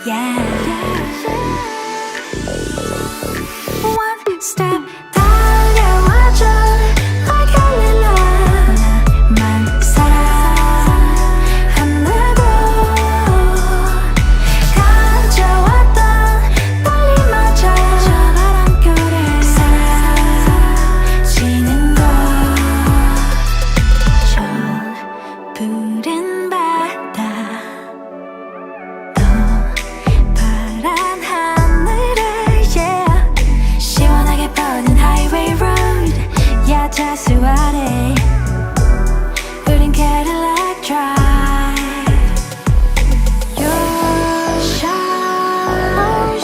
Yeah. One step 달려와줘 like a little 나만 사랑한다고 가져왔던 떨림마저 저 바람결에 사라지는 것 저 푸른 바다 파란 하늘에 yeah. 시원하게 뻗은 highway road 야자수 아래 우린 Cadillac drive Your shine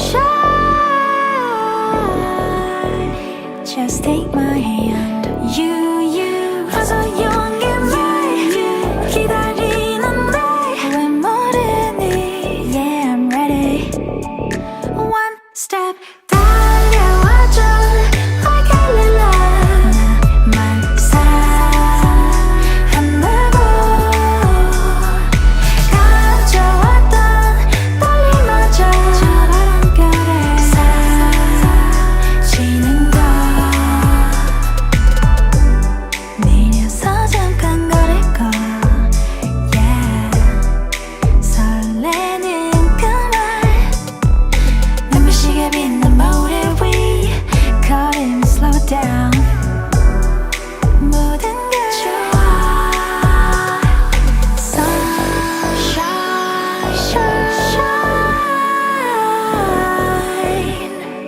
Just take my hand You 어서 용기를 기다리는데 왜 모르니 Yeah I'm ready One step 달려와줘 like a little 나만 사랑한다고 가져왔던 떨림마저 저 바람결에 사라지는 것 내려서 잠깐 걸을 거 Yeah 설레는 그말 눈부시게 빛난 모래 위 걸음 slow down 모든 게 좋아 Sunshine shine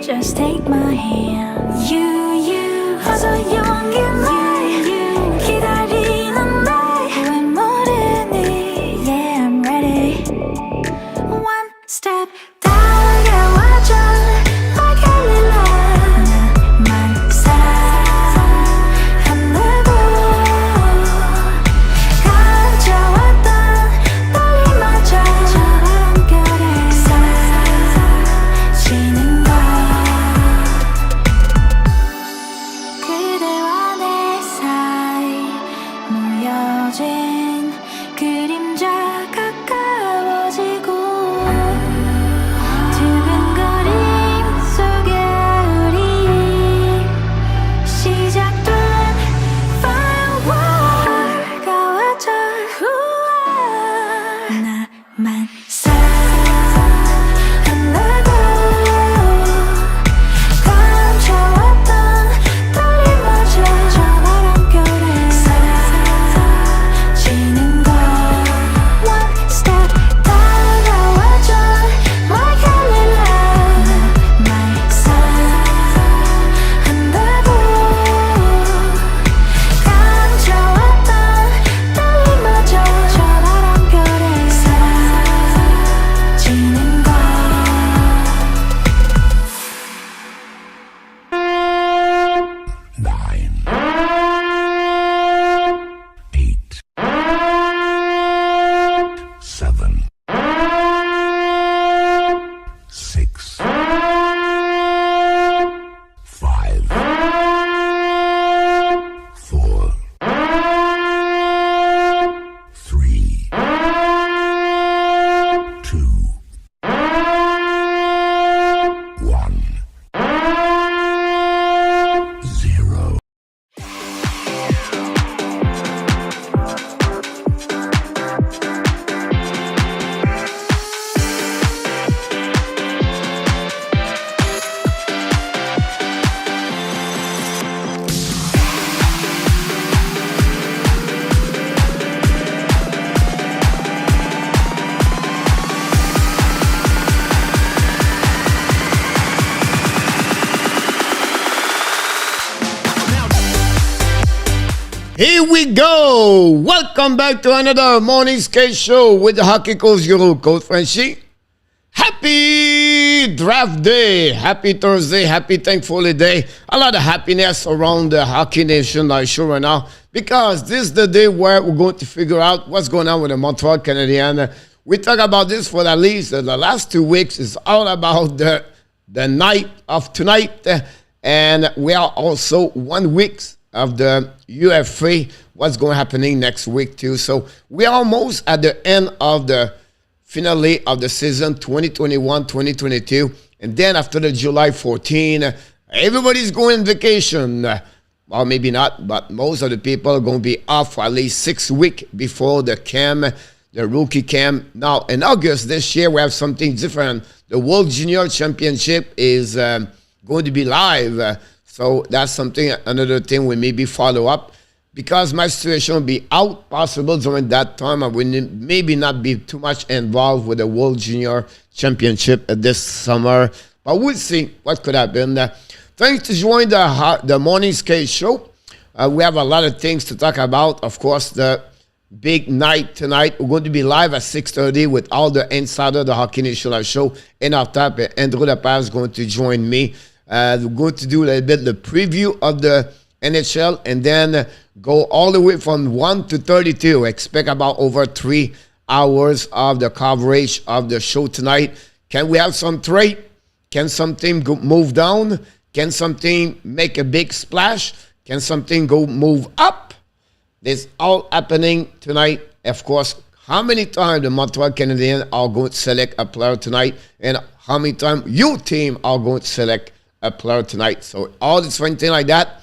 Just take my hand You 어서 용기를 기다리는데 왜 모르니 Yeah I'm ready One step 달려와줘 like a little 나만 사랑한다고 가져왔던 떨림마저 저 바람결에 사라지는 것 그대와 내 사이 놓여진 그림자 가까워지고 두근거림 속에 우리 시작된 firework 가와줘 나만 사랑한다고 감춰왔던 떨림마저 저 바람결에 사라지는 것 One step 달려와줘 like a little 날 사랑한다고 감춰왔던 떨림마저 저 바람결에 사라지는 것 Nine, 8, 7, 6, 5, 4, 3, 2, 1, 0. Here we go! Welcome back to another morning skate show with the Hockey Coach, your coach Frenchie. Happy draft day! Happy Thursday! Happy Thankful Day! A lot of happiness around the hockey nation, I'm sure right now, because this is the day where we're going to figure out what's going on with the Montreal Canadiens. We talk about this for at least the last 2 weeks. It's all about the night of tonight, and we are also 1 week of the UFA, what's going to happening next week too. So we're almost at the end of the finale of the season 2021-2022. And then after the July 14, everybody's going on vacation. Well, maybe not, but most of the people are going to be off for at least 6 weeks before the camp, the rookie camp. Now, in August this year, we have something different. The World Junior Championship is going to be live. So that's something, another thing we maybe follow up. Because my situation will be out possible during that time, I will maybe not be too much involved with the World Junior Championship this summer. But we'll see what could happen. Thanks to join the morning skate show. We have a lot of things to talk about. Of course, the big night tonight. We're going to be live at 6:30 with all the insider of the Hockey National show. In our top, Andrew Lepage is going to join me. We're going to do a little bit the preview of the NHL and then go all the way from 1 to 32. Expect about over 3 hours of the coverage of the show tonight. Can we have some trade? Can something move down? Can something make a big splash? Can something go move up? This all happening tonight. Of course, how many times the Montreal Canadiens are going to select a player tonight and how many times your team are going to select a player tonight. So all this different thing like that.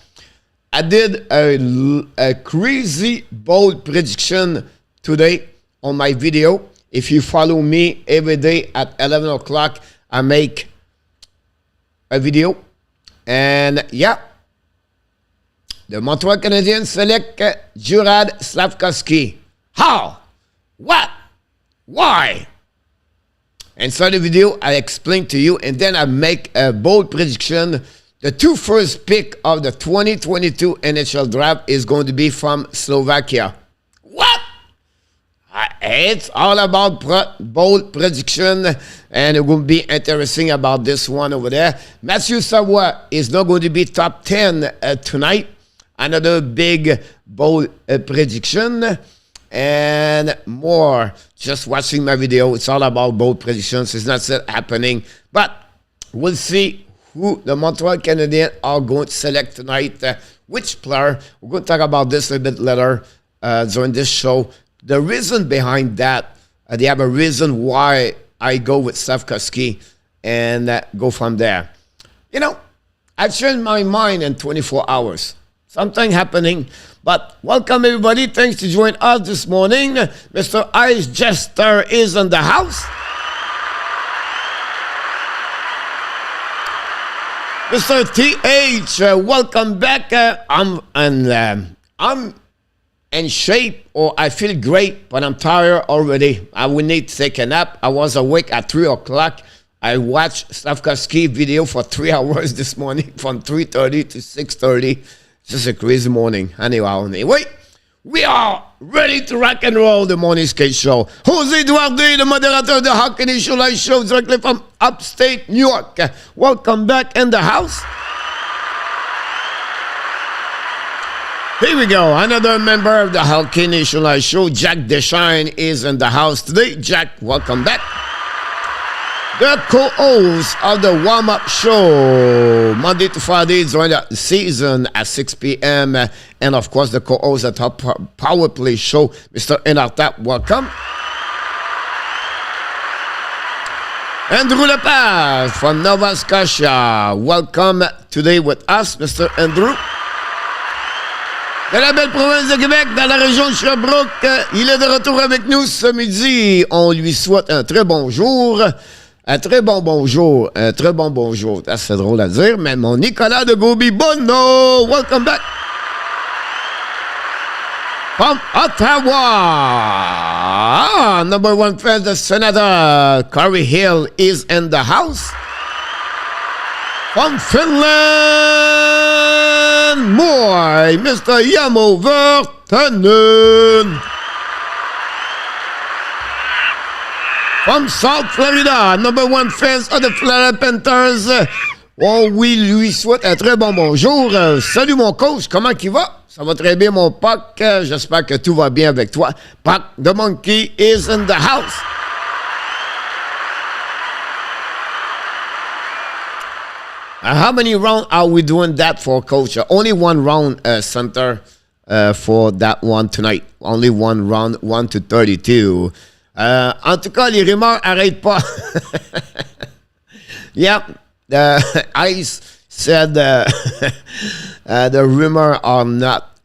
I did a crazy bold prediction today on my video. If you follow me every day at 11 o'clock, I make a video. And yeah, the Montreal Canadiens select Juraj Slafkovský. How? What? Why? Inside the video, I explain to you, and then I make a bold prediction. The 2 first pick of the 2022 NHL draft is going to be from Slovakia. What? It's all about bold prediction, and it will be interesting about this one over there. Matthew Savoie is not going to be top 10 tonight. Another big bold prediction and more. Just watching my video, it's all about bold predictions. It's not still happening, but we'll see who the Montreal Canadiens are going to select tonight. Which player? We're going to talk about this a little bit later during this show. The reason behind that, they have a reason why I go with Slafkovský and go from there. You know, I've changed my mind in 24 hours. Something happening. But welcome everybody. Thanks to join us this morning. Mr. Ice Jester is in the house. Mr. TH, welcome back. I'm in shape, or I feel great, but I'm tired already. I will need to take a nap. I was awake at 3 o'clock. I watched Slafkovský video for 3 hours this morning, from 3:30 to 6:30. Just a crazy morning. Anyway, we are ready to rock and roll the morning skate show. Jose Duarte, the moderator of the Hockey Nation Live show, directly from upstate New York. Welcome back in the house. Here we go. Another member of the Hockey Nation Live show, Jack Deschain, is in the house today. Jack, welcome back. The co-host of the warm-up show, Monday to Friday during the season at 6 p.m. And, of course, the co-host at our Power Play show, Mr. Enartap. Welcome. Andrew Lepage from Nova Scotia. Welcome today with us, Mr. Andrew. De la belle province de Québec, dans la région de Sherbrooke, il est de retour avec nous ce midi. On lui souhaite un très bon jour. Un très bon bonjour. Un très bon bonjour. C'est drôle à dire, mais mon Nicolas de Gobi Bono. Welcome back. From Ottawa. Number 1 fan, the Senator Corey Hill is in the house. From Finland, more, Mr. Yamo Vertanen. From South Florida, number 1 fans of the Florida Panthers. On lui souhaite un très bon bonjour. Salut mon coach, comment il va? Ça va très bien mon Puck. J'espère que tout va bien avec toi. Puck, the monkey is in the house. How many rounds are we doing that for, coach? Only one round, center, for that one tonight. Only one round, 1 to 32. En tout cas, les rumeurs n'arrêtent pas. Yep. Ice said the rumor are not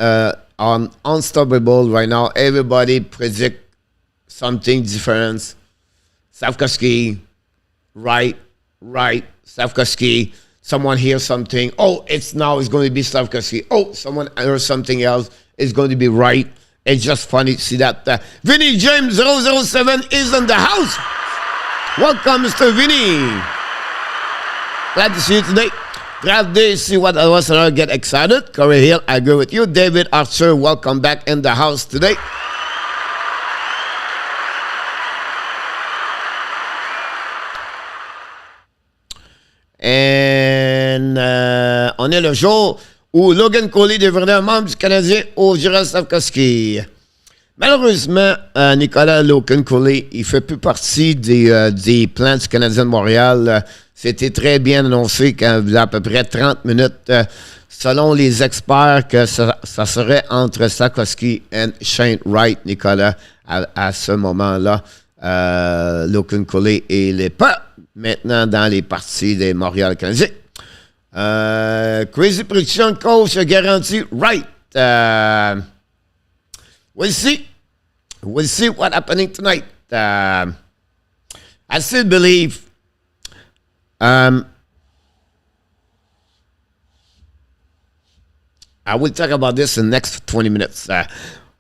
unstoppable right now. Everybody predict something different. Savkaski, right, Savkaski. Someone hears something. Oh, it's going to be Savkaski. Oh, someone hears something else. It's going to be right. It's just funny to see that. Vinny James 007 is in the house. Welcome, Mr. Vinny. Glad to see you today. Glad to see what else I get excited. Corey Hill, I agree with you. David Archer, welcome back in the house today. And on est le jour où Logan Coley devenait un membre du Canadien au Jura Savkoski. Malheureusement, Nicolas Logan Coley, il ne fait plus partie des plans du Canadien de Montréal. C'était très bien annoncé qu'il y a à peu près 30 minutes, selon les experts, que ça serait entre Savkoski et Shane Wright, Nicolas, à ce moment-là. Logan Coley, il n'est pas maintenant dans les parties des Montréal Canadiens. Crazy Prediction Coach garantie right. We'll see. We'll see what's happening tonight. I still believe I will talk about this in the next 20 minutes.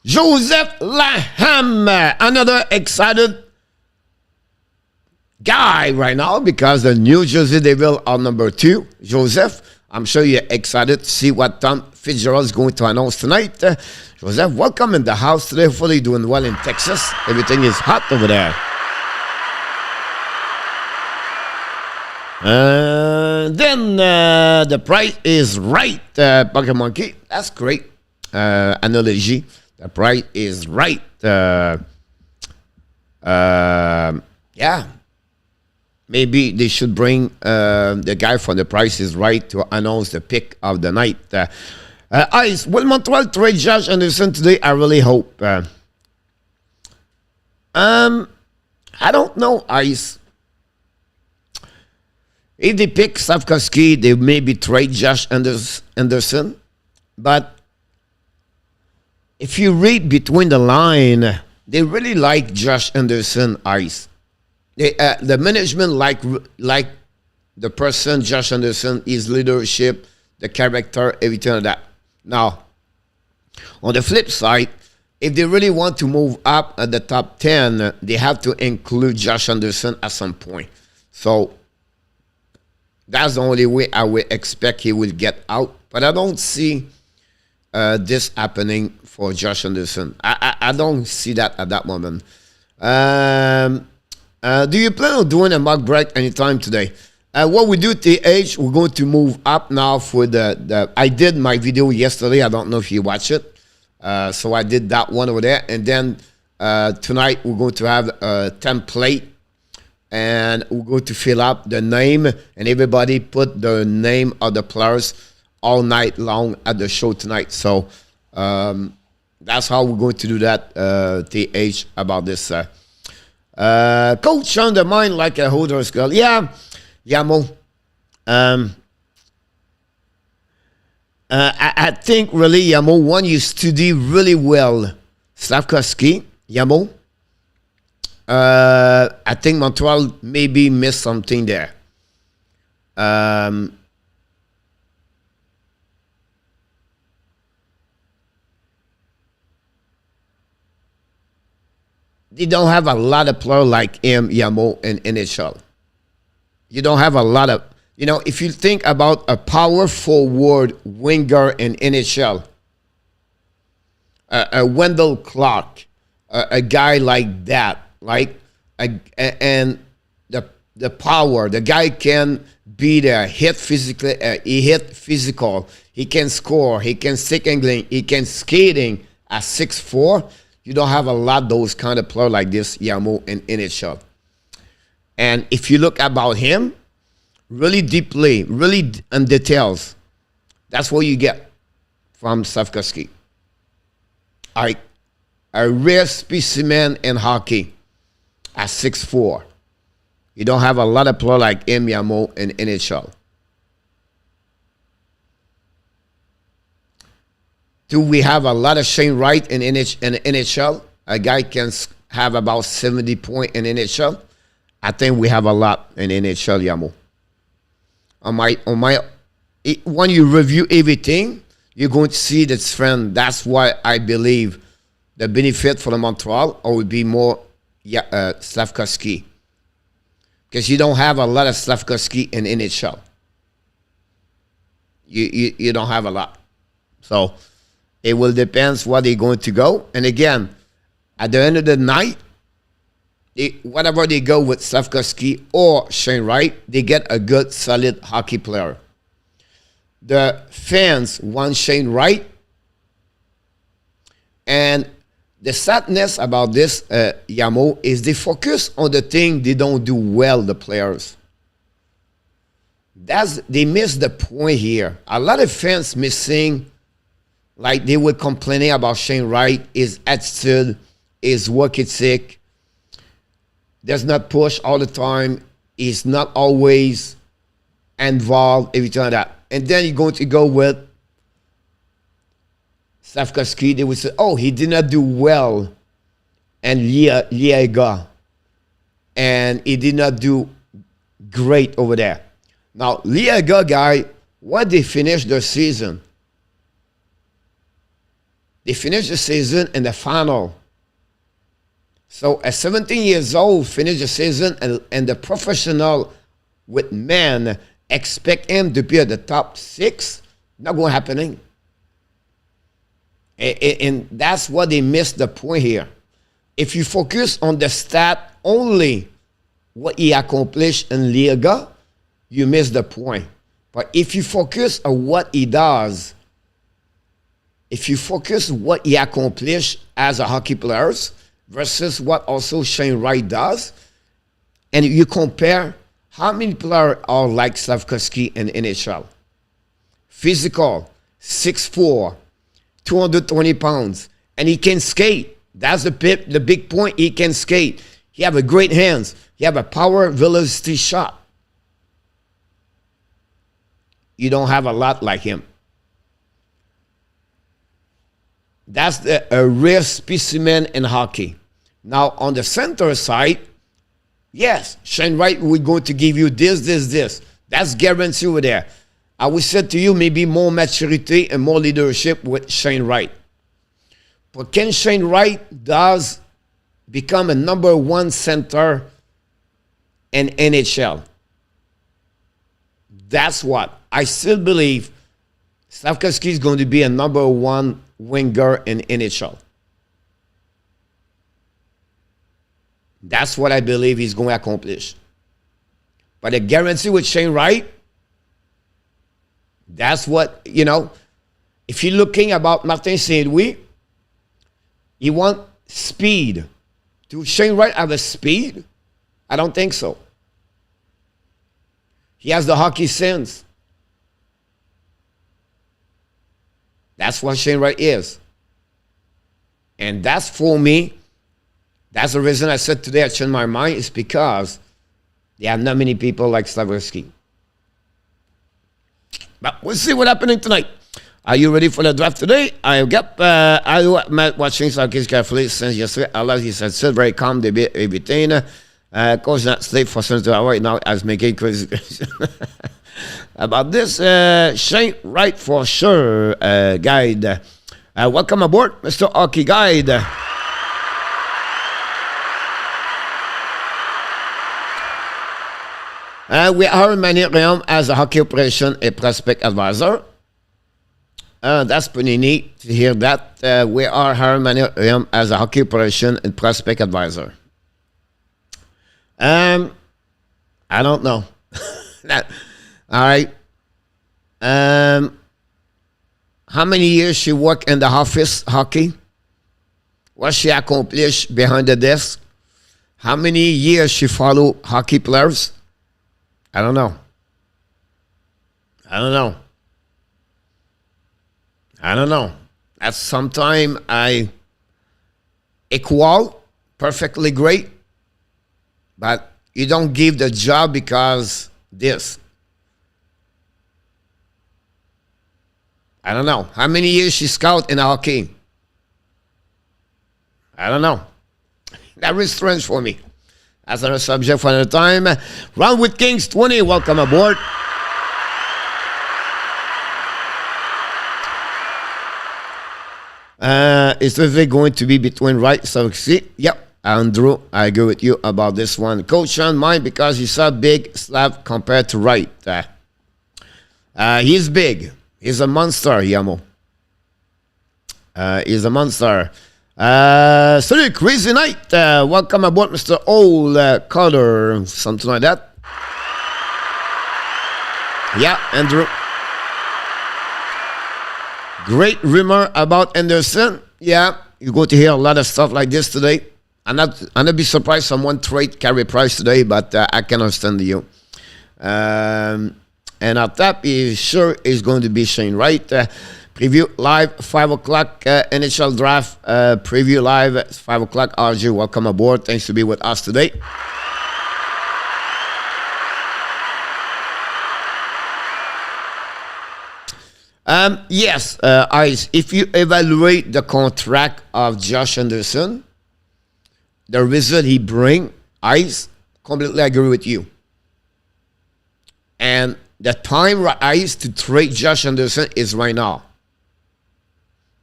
Joseph Laham, another excited guy right now because the New Jersey Devils are number 2. Joseph, I'm sure you're excited to see what Tom Fitzgerald is going to announce tonight. Joseph, welcome in the house today. Hopefully you're doing well in Texas. Everything is hot over there. Then the price is right, Pocket Monkey. That's great analogy. The price is right. Yeah. Maybe they should bring the guy from The Price is Right to announce the pick of the night. Ice, will Montreal trade Josh Anderson today? I really hope. I don't know, Ice. If they pick Savkoski, they maybe trade Josh Anderson. But if you read between the line, they really like Josh Anderson, Ice. The management like the person, Josh Anderson, his leadership, the character, everything like that. Now, on the flip side, if they really want to move up at the top 10, they have to include Josh Anderson at some point. So, that's the only way I would expect he will get out. But I don't see this happening for Josh Anderson. I don't see that at that moment. Do you plan on doing a mock break anytime today? What we do, TH, we're going to move up now for the I did my video yesterday. I don't know if you watched it. So I did that one over there. And then tonight we're going to have a template. And we're going to fill up the name. And everybody put the name of the players all night long at the show tonight. So that's how we're going to do that, TH, about this. Coach on the mind like a Holders girl. Yeah, Mo. I think really, Yamo, when you study really well Savkoski, Yamo, I think Montreal maybe missed something there. They don't have a lot of players like him, Yamo, in NHL. You don't have a lot of, if you think about a power forward winger in NHL, a Wendell Clark, a guy like that, and the power, the guy can be there, hit physically, he hit physical, he can score, he can stick angling, he can skating at 6'4". You don't have a lot of those kind of players like this, Yamo, in NHL. And if you look about him, really deeply, really in details. That's what you get from Slavkovsky. A rare specimen in hockey at 6'4". You don't have a lot of players like him, Yamo, in NHL. Do we have a lot of Shane Wright in NHL? A guy can have about 70 points in NHL. I think we have a lot in NHL, Yamo. When you review everything, you're going to see this trend. That's why I believe the benefit for the Montreal would be more Slavkovsky. Because you don't have a lot of Slavkovsky in NHL. You don't have a lot. So it will depend where they're going to go. And again, at the end of the night, whatever they go with Slavkovsky or Shane Wright, they get a good, solid hockey player. The fans want Shane Wright. And the sadness about this, Yamo, is they focus on the thing they don't do well, the players. They miss the point here. A lot of fans missing, like they were complaining about Shane Wright, his attitude, his work ethic. Does not push all the time. He's not always involved, everything like that. And then you're going to go with Slavkovsky. They would say, oh, he did not do well in Liga. And he did not do great over there. Now, Liga guy, what they finished their season? They finished the season in the final. So at 17 years old, finish the season, and the professional with men expect him to be at the top 6. Not going to happen. And that's what they missed the point here. If you focus on the stat only, what he accomplished in Liga, you miss the point. But if you focus on what he does, if you focus on what he accomplished as a hockey player versus what also Shane Wright does, and you compare how many players are like Slavkovsky in NHL. Physical, 6'4", 220 pounds, and he can skate. That's the big point. He can skate. He have a great hands. He have a power velocity shot. You don't have a lot like him. That's a rare specimen in hockey. Now, on the center side, yes, Shane Wright, we're going to give you this. That's guaranteed over there. I would say to you, maybe more maturity and more leadership with Shane Wright. But can Shane Wright does become a #1 center in NHL? That's what. I still believe Slavkovsky is going to be a #1 winger in NHL. That's what I believe he's going to accomplish. But a guarantee with Shane Wright, that's what, if you're looking about Martin Saint-Louis, he want speed. Do Shane Wright have a speed? I don't think so. He has the hockey sense. That's what Shane Wright is. And that's for me. That's the reason I said today I changed my mind, is because there are not many people like Slavkovsky. But we'll see what's happening tonight. Are you ready for the draft today? I got watching Slavkovsky carefully since yesterday. Allah, he said, still very calm, debate everything. Coach not sleep for 72 hours right now. I was making crazy about this. Shane Wright for sure, guide. Welcome aboard, Mr. Hockey Guide. We are managing as a hockey operation a prospect advisor. That's pretty neat to hear that. We are hiring him as a hockey operation and prospect advisor. I don't know. All right. How many years she worked in the office hockey? What she accomplished behind the desk? How many years she followed hockey players? I don't know. I don't know. I don't know. At some time I equal perfectly great, but you don't give the job because this. I don't know. How many years she scout in hockey? I don't know. That is strange for me. That's another subject for another time. Round with Kings 20. Welcome aboard. Is it going to be between right? So see, yep. Andrew, I agree with you about this one. Coach Sean, mine because he's a big slab compared to right. He's big. He's a monster, Yamo. He's a monster. Salut, crazy night. Welcome aboard, Mr. Old Color, something like that. Yeah, Andrew. Great rumor about Anderson. Yeah, you're going to hear a lot of stuff like this today. I'm not be surprised someone trade Carey Price today, but I can understand you. And our top is sure is going to be Shane Wright. Preview live 5 o'clock NHL draft. Preview live at 5 o'clock. RJ, welcome aboard. Thanks to be with us today. Yes, Ice, if you evaluate the contract of Josh Anderson, the result he bring, Ice, completely agree with you. And the time, Ice, to trade Josh Anderson is right now.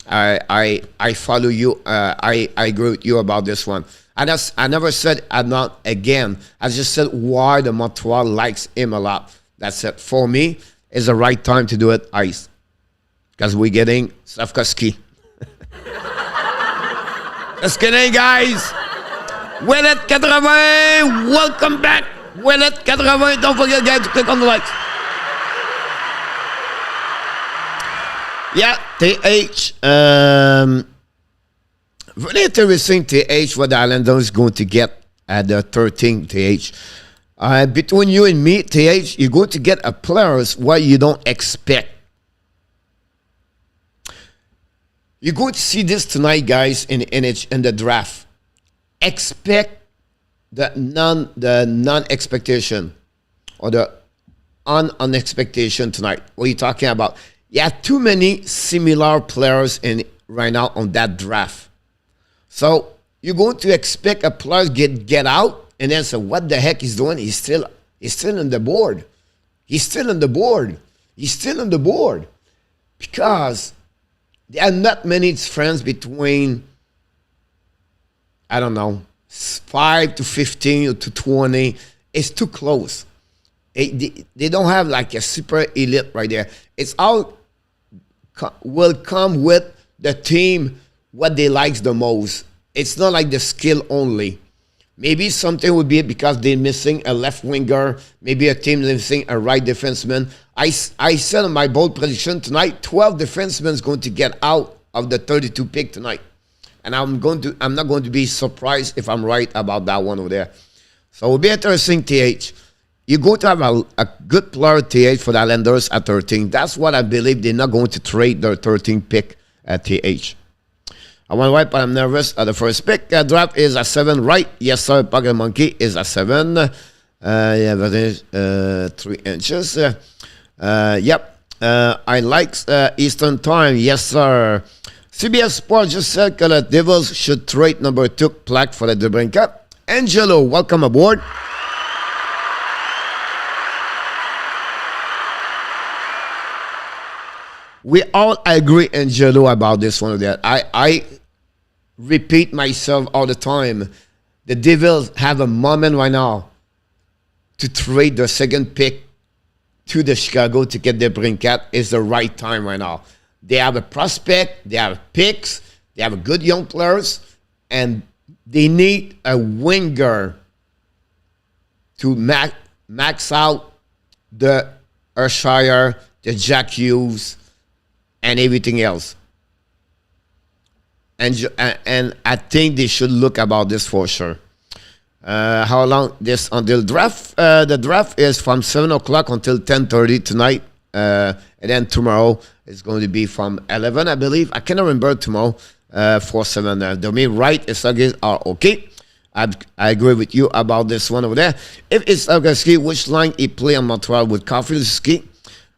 I follow you. I agree with you about this one. I never said I'm not again. I just said why the Montreal likes him a lot. That's it. For me, it's the right time to do it, Ice. Because we're getting Safkoski. Just kidding, guys. Willet 80, welcome back. Willet 80, don't forget, guys, to click on the likes. Yeah, TH. Really interesting, TH, what the Islanders is going to get at the 13th, TH. Between you and me, TH, you're going to get a players what you don't expect. You're going to see this tonight, guys, in the draft. Expect the non-expectation or the unexpectation tonight. What are you talking about? You have too many similar players in right now on that draft. So you're going to expect a player get out and then say, what the heck he's doing? He's still on the board. He's still on the board. He's still on the board. Because there are not many friends between, I don't know, 5 to 15 to 20. It's too close. They don't have like a super elite right there. It's all will come with the team, what they like the most. It's not like the skill only. Maybe something would be because they're missing a left winger. Maybe a team missing a right defenseman. I said in my bold prediction tonight, 12 defensemen is going to get out of the 32 pick tonight. And I'm not going to be surprised if I'm right about that one over there. So it will be interesting, TH. You're going to have a good player, TH, for the Islanders at 13. That's what I believe. They're not going to trade their 13th pick at TH. I want to wipe, but I'm nervous at the first pick. Draft is a 7, right? Yes, sir. Pocket Monkey is a 7. Yeah, that is 3 inches. Yep. I like Eastern Time. Yes, sir. CBS Sports just said that the Devils should trade number 2 plaque for the DeBrincat. Angelo, welcome aboard. We all agree, Angelo, about this one. That I repeat myself all the time. The Devils have a moment right now to trade the second pick to the Chicago to get the Brincat. Is the right time right now. They have a prospect, they have picks, they have a good young players, and they need a winger to max out the Urshire, the Jack Hughes, and everything else. And I think they should look about this for sure. How long this until draft? The draft is from 7 o'clock until 10:30 tonight. And then tomorrow is going to be from 11, I believe. I cannot remember tomorrow. 4-7. Domain right is are okay. I agree with you about this one over there. If it's Ski, which line he play on Montreal with Ski?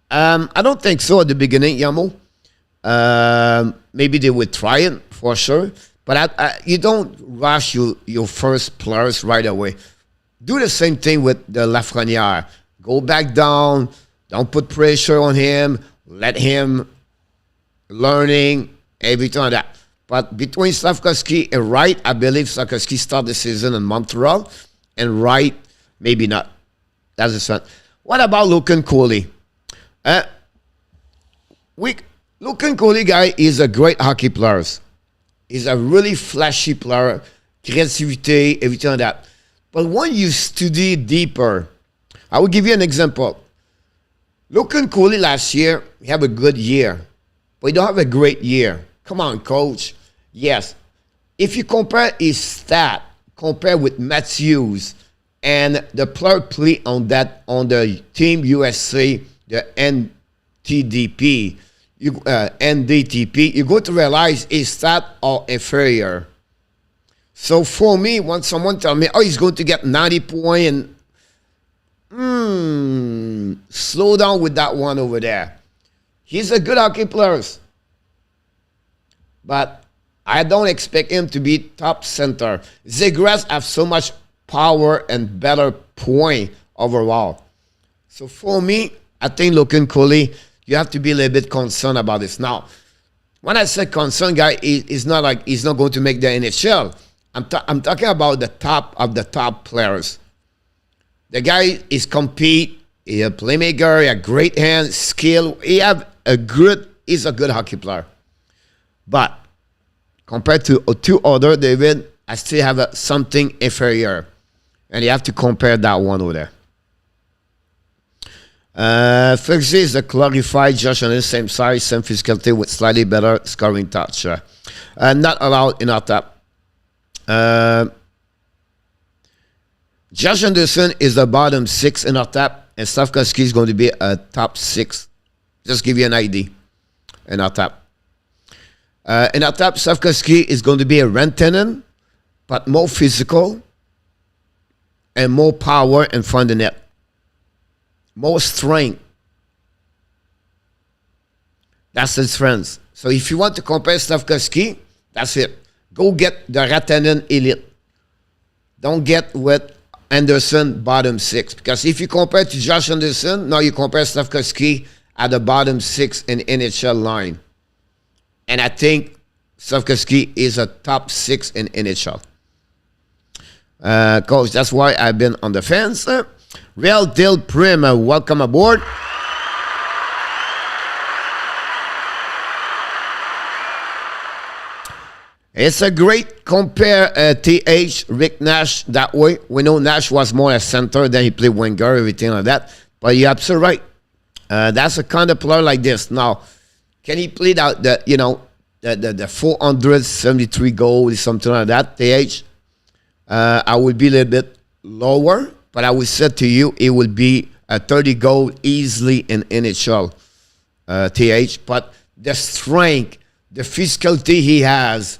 I don't think so at the beginning, Yamo. Maybe they would try it for sure. But you don't rush your first players right away. Do the same thing with the Lafreniere. Go back down. Don't put pressure on him. Let him learning, everything like that. But between Slavkovsky and Wright, I believe Slavkovsky start the season in Montreal. And Wright, maybe not. That's the son. What about Lucan Coley? Lucan Coley guy is a great hockey player. He's a really flashy player. Creativity, everything like that. But when you study deeper, I will give you an example. Lucan Coley last year, he had a good year. But he don't have a great year. Come on, coach. Yes. If you compare his stat, compare with Matthews and the player play on the Team USA, the NTDP, NDTP, you're going to realize his stats are inferior. So for me, when someone tell me, oh, he's going to get 90 points, and slow down with that one over there. He's a good hockey player. But I don't expect him to be top center. Zegras have so much power and better point overall. So for me, I think Lucan Coley, you have to be a little bit concerned about this. Now, when I say concerned, guy, it's not like he's not going to make the NHL. I'm talking about the top of the top players. The guy is compete. He's a playmaker. He has great hands, skill. He's a good hockey player. But compared to two other, David, I still have something inferior. And you have to compare that one over there. Fergie is a clarified Josh on the same size, same physicality with slightly better scoring touch. Not allowed in our top. Josh Anderson is the bottom 6 in our top, and Slavkovsky is going to be a top 6. Just give you an idea in our top. In our top, Slavkovsky is going to be a Rantanen, but more physical and more power in front of the net. More strength. That's his friends. So if you want to compare Slavkovsky, that's it. Go get the Rantanen elite. Don't get with Anderson bottom 6. Because if you compare to Josh Anderson, now you compare Slavkovsky at the bottom 6 in NHL line. And I think Slavkovsky is a top 6 in NHL. Coach, that's why I've been on the fence. Real Deal Prim, welcome aboard. It's a great compare TH, Rick Nash that way. We know Nash was more a center, then he played winger, everything like that. But you're absolutely right. That's a kind of player like this. Now, can he play out the 473 goals, something like that, TH? I would be a little bit lower, but I would say to you, it would be a 30 goal easily in NHL, TH. But the strength, the physicality he has,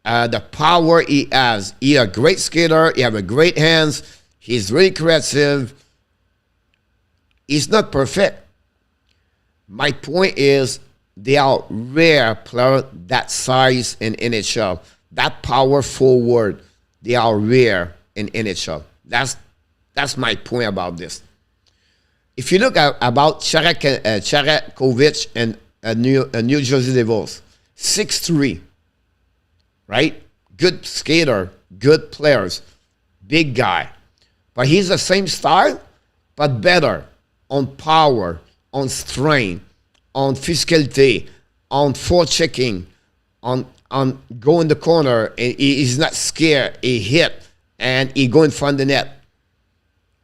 the power he has. He's a great skater. He has a great hands. He's really creative. He's not perfect. My point is, they are rare players that size in NHL. That power forward, they are rare in NHL. That's my point about this. If you look at about Charakovic and New Jersey Devils, 6'3", right? Good skater, good players, big guy. But he's the same style, but better on power, on strength, on physicality, on forechecking, on go in the corner. And he's not scared. He hit, and he go in front of the net.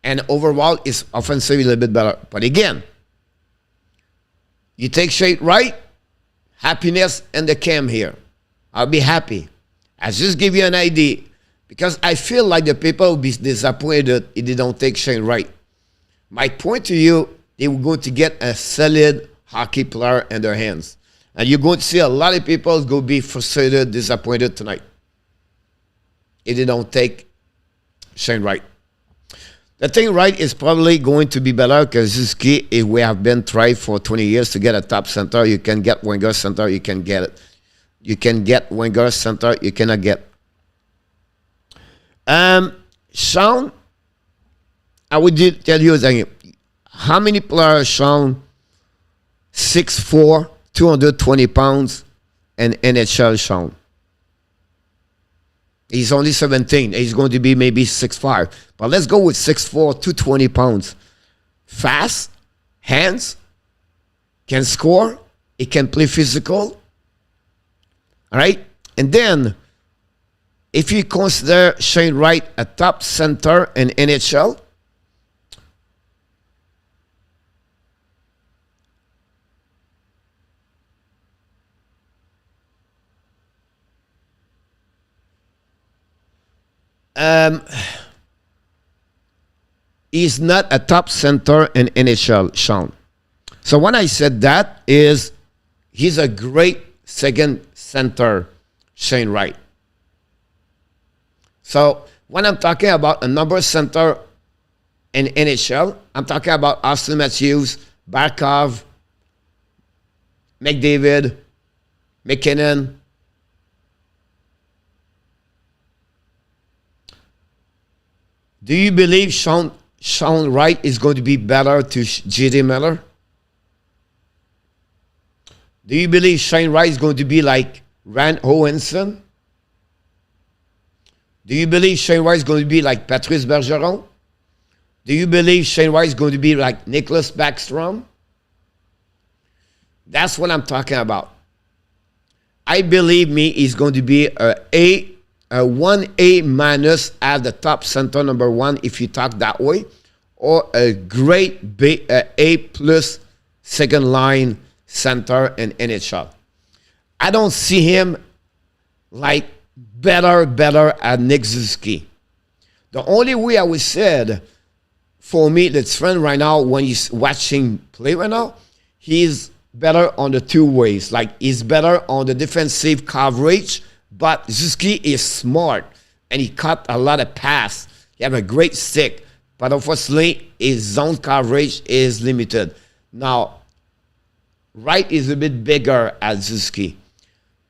And overall, it's offensively a little bit better. But again, you take shape right, happiness in the camp here. I'll be happy. I just give you an idea. Because I feel like the people will be disappointed if they don't take shape right. My point to you, they were going to get a solid hockey player in their hands. And you're going to see a lot of people go be frustrated, disappointed tonight if they don't take Shane Wright. The thing Wright is probably going to be better because Suzuki, if we have been trying for 20 years to get a top center, you can get winger center, you can get it. You can get winger center, you cannot get. Sean, I would tell you that how many players Sean 6'4", 220 pounds, and NHL Sean? He's only 17. He's going to be maybe 6'5". But let's go with 6'4", 220 pounds. Fast, hands, can score, he can play physical. All right? And then, if you consider Shane Wright a top center in NHL, he's not a top center in NHL, Sean. So when I said that is he's a great second center, Shane Wright. So when I'm talking about a number center in NHL, I'm talking about Austin Matthews, Barkov, McDavid, McKinnon. Do you believe Sean Wright is going to be better to J.D. Miller? Do you believe Shane Wright is going to be like Rand Hohenson? Do you believe Shane Wright is going to be like Patrice Bergeron? Do you believe Shane Wright is going to be like Nicholas Backstrom? That's what I'm talking about. I believe he's going to be a 1A minus at the top center, number one, if you talk that way, or a great A plus second line center in NHL. I don't see him like better at Nick Suzuki. The only way I would say, for me, that's friend right now, when he's watching play right now, he's better on the two ways. Like, he's better on the defensive coverage, but Suzuki is smart, and he cut a lot of pass. He have a great stick, but unfortunately, his zone coverage is limited. Now, Wright is a bit bigger at Suzuki.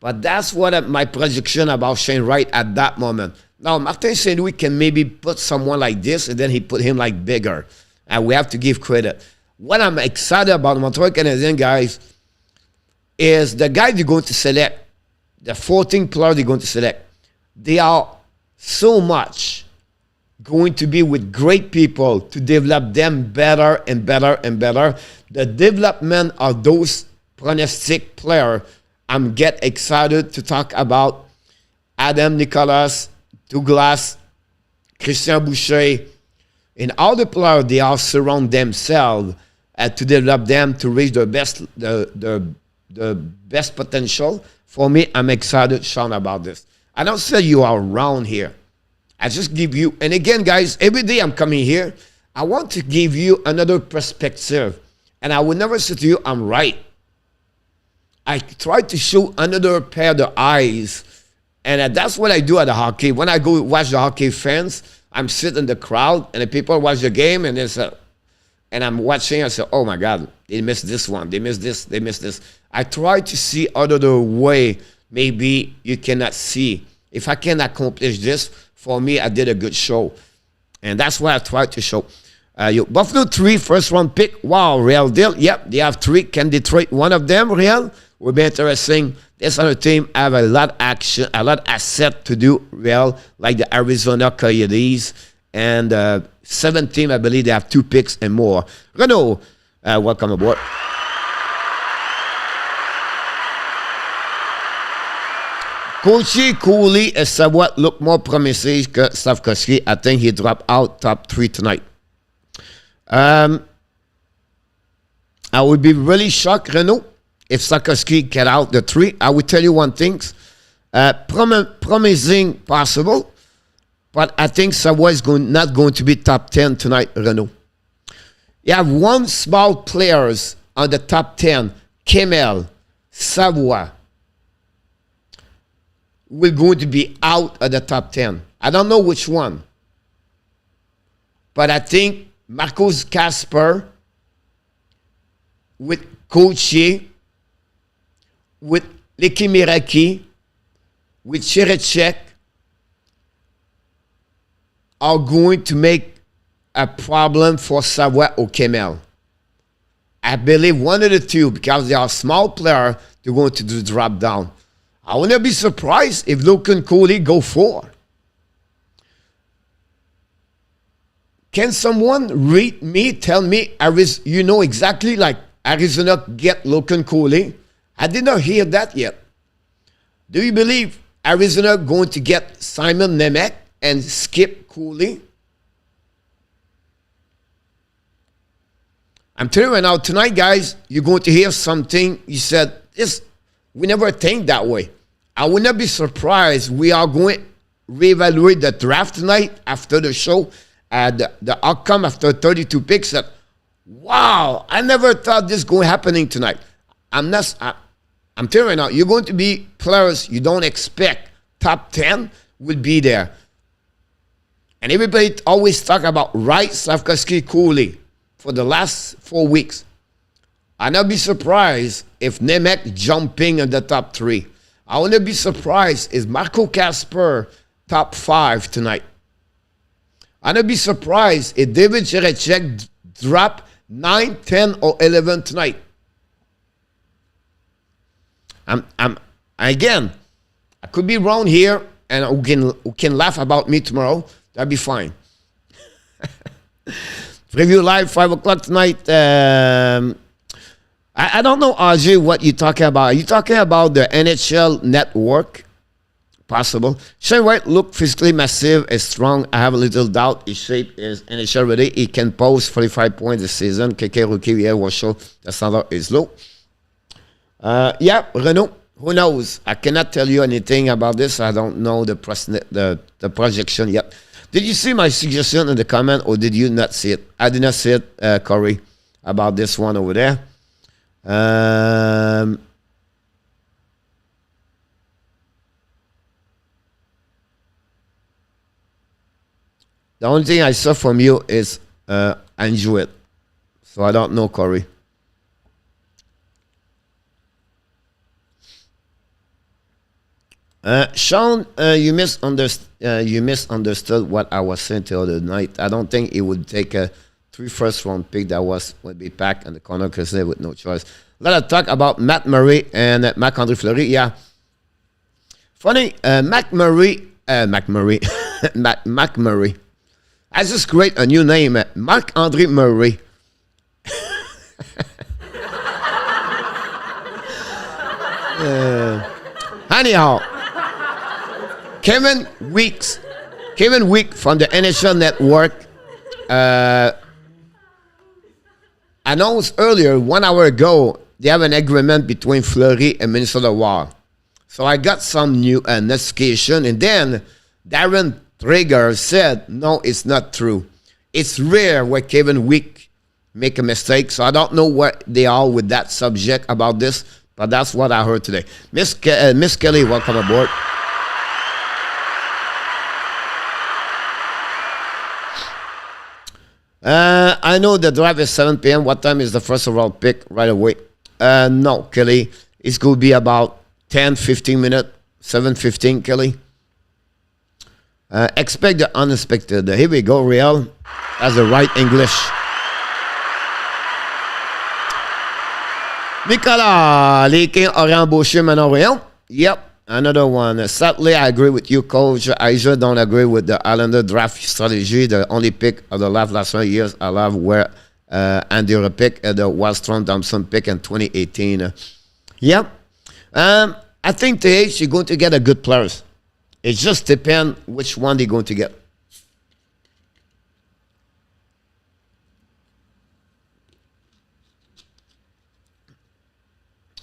But that's what my projection about Shane Wright at that moment. Now, Martin St. Louis can maybe put someone like this, and then he put him like bigger. And we have to give credit. What I'm excited about the Montreal Canadiens, guys, is the guy they're going to select, the 14 players they're going to select. They are so much going to be with great people to develop them better and better and better. The development of those prognostic players, I'm get excited to talk about Adam Nicholas, Douglas, Christian Boucher, and all the players they all surround themselves to develop them to reach the best potential. For me, I'm excited, Sean, about this. I don't say you are around here. I just give you, and again, guys, every day I'm coming here, I want to give you another perspective. And I will never say to you, I'm right. I try to show another pair of eyes. And that's what I do at the hockey. When I go watch the hockey fans, I'm sitting in the crowd, and the people watch the game, and and I'm watching, I say, oh my God, they missed this one, they missed this, they missed this. I try to see other way maybe you cannot see. If I can accomplish this, for me, I did a good show. And that's what I tried to show. Buffalo 3, first round pick. Wow, Real deal. Yep, they have 3. Can they trade one of them, Real? Will be interesting. This other team have a lot of action, a lot of asset to do, Real, like the Arizona Coyotes. And 7 team, I believe they have 2 picks and more. Renaud, welcome aboard. Coachy Cooley is somewhat look more promising que Slavkovsky. I think he dropped out top 3 tonight. I would be really shocked, Renaud, if Slavkovsky get out the 3. I will tell you one thing. Promising possible, but I think Savoy is not going to be top 10 tonight, Renaud. You have one small players on the top 10. Kemel, Savoie, will going to be out of the top 10. I don't know which one. But I think Marcos Casper with Coutier, with Lekimiraki, with Cherechek are going to make a problem for Savoie or Kemel. I believe one of the two, because they are small players, they're going to do drop down. I wouldn't be surprised if Logan Coley go 4. Can someone read me, tell me, you know exactly like Arizona get Logan Coley? I did not hear that yet. Do you believe Arizona going to get Simon Nemec and skip Cooley? I'm telling you right now, tonight, guys, you're going to hear something. You said, we never think that way. I would not be surprised. We are going to reevaluate the draft tonight after the show. The outcome after 32 picks. That, wow, I never thought this going happening tonight. I'm telling you right now, you're going to be players you don't expect. Top 10 will be there. And everybody always talk about Wright, Slavkovsky, Cooley for the last 4 weeks. I'd not be surprised if Nemec jumping in the top 3. I wouldn't be surprised if Marco Casper top 5 tonight. I'd not be surprised if David Cherechek drop 9, 10, or 11 tonight. Again, I could be wrong here, and who can laugh about me tomorrow. That'd be fine. Preview live 5 o'clock tonight. I don't know, RJ, what you're talking about. Are you talking about the NHL network? Possible. Shane White look physically massive, is strong. I have a little doubt. His shape is NHL ready. He can post 45 points this season. KK rookie here will show the standard is low. Yeah, Renault. Who knows? I cannot tell you anything about this. I don't know the projection yet. Did you see my suggestion in the comment, or did you not see it? I did not see it, Corey, about this one over there. The only thing I saw from you is enjoy it. So I don't know, Corey. Sean, you misunderstood what I was saying the other night. I don't think it would take a 3 first-round pick that would be packed in the corner because they with no choice. Let us talk about Matt Murray and Marc-André Fleury. Yeah, funny. Mac Murray. Mac Murray. I just create a new name, Marc-André Murray. Anyhow. Kevin Week from the NHL Network announced earlier, 1 hour ago, they have an agreement between Fleury and Minnesota Wild. So I got some new notification, and then Darren Traeger said, no, it's not true. It's rare where Kevin Week make a mistake, so I don't know what they are with that subject about this, but that's what I heard today. Miss Kelly, welcome aboard. I know the drive is 7 p.m. What time is the first overall pick? Right away. No, Kelly. It's going to be about 10, 15 minutes. 7:15, Kelly. Expect the unexpected. Here we go, Real. That's the right English. Nicolas, les Kings auraient embauché Manon Réal. Yep. Another one. Sadly, I agree with you, Coach. I just don't agree with the Islander draft strategy. The only pick of the last 1 years I love were Andy pick, the Wallstrom Thompson pick in 2018. Yep. I think TH, you're going to get a good players. It just depends which one they're going to get.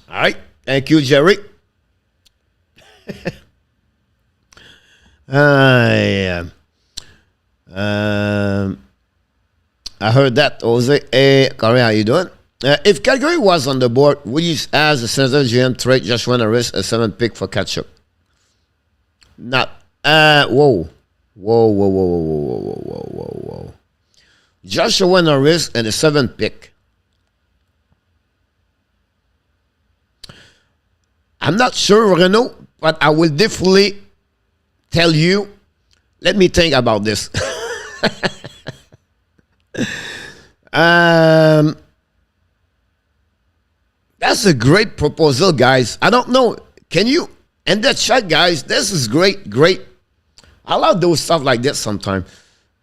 All right. Thank you, Jerry. I I heard that, Jose. Hey, Corey, how you doing? If Calgary was on the board, would you, as a Senator GM, trade Joshua Norris a 7th pick for catch-up? Not. Whoa. Joshua Norris and a 7th pick. I'm not sure, Renault, but I will definitely tell you. Let me think about this. That's a great proposal, guys. I don't know. Can you end that chat, guys? This is great. I love those stuff like this sometimes.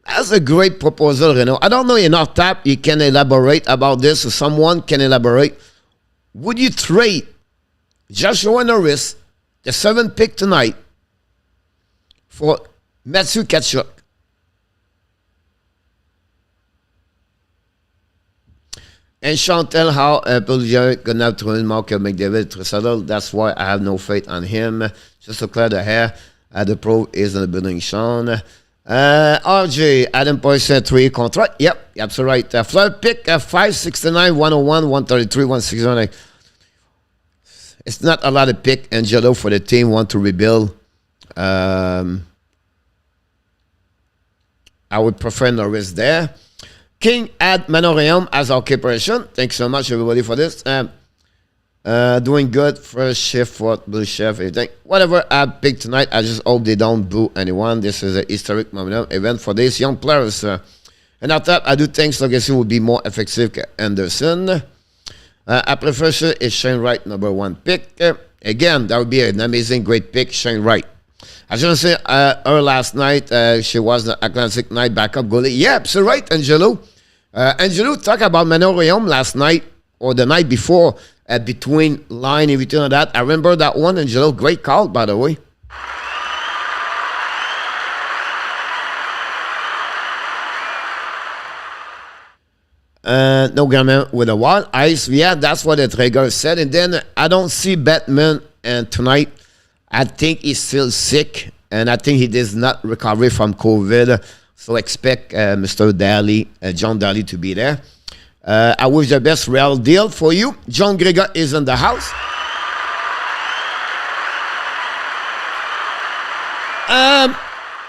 That's a great proposal, you know. I don't know enough tap. You can elaborate about this, or someone can elaborate. Would you trade Joshua Norris, the 7th pick tonight, for Matthew Tkachuk? And Chantel, how Pellier gonna have to Mark McDavid Trissadle. That's why I have no faith on him. Just to clear the hair. The pro is in the building, Sean. RJ, Adam Poisson, 3 contract. Yep, that's right. Fleur pick 569, 101, 133, 169. It's not a lot of pick. Angelo for the team want to rebuild. I would prefer Norris there. King at Manorium as our corporation. Thanks so much, everybody, for this. Doing good. First shift for Blue Chef. Everything. Whatever I pick tonight, I just hope they don't boo anyone. This is a historic momentum event for these young players. And after that, I do think Legacy will be more effective than Anderson. I prefer is Shane Wright, number 1 pick. Again, that would be an amazing, great pick, Shane Wright. I just want to say, her last night, she was the Atlantic night backup goalie. Yeah, absolutely right, Angelo. Angelo talked about Manorium last night or the night before between line, everything like that. I remember that one, Angelo. Great call, by the way. No gamin with a wild ice. Yeah, that's what the trigger said. And then I don't see Batman tonight. I think he's still sick, and I think he does not recover from COVID. So expect Mr. Daly, John Daly, to be there. I wish the best real deal for you. John Gregor is in the house.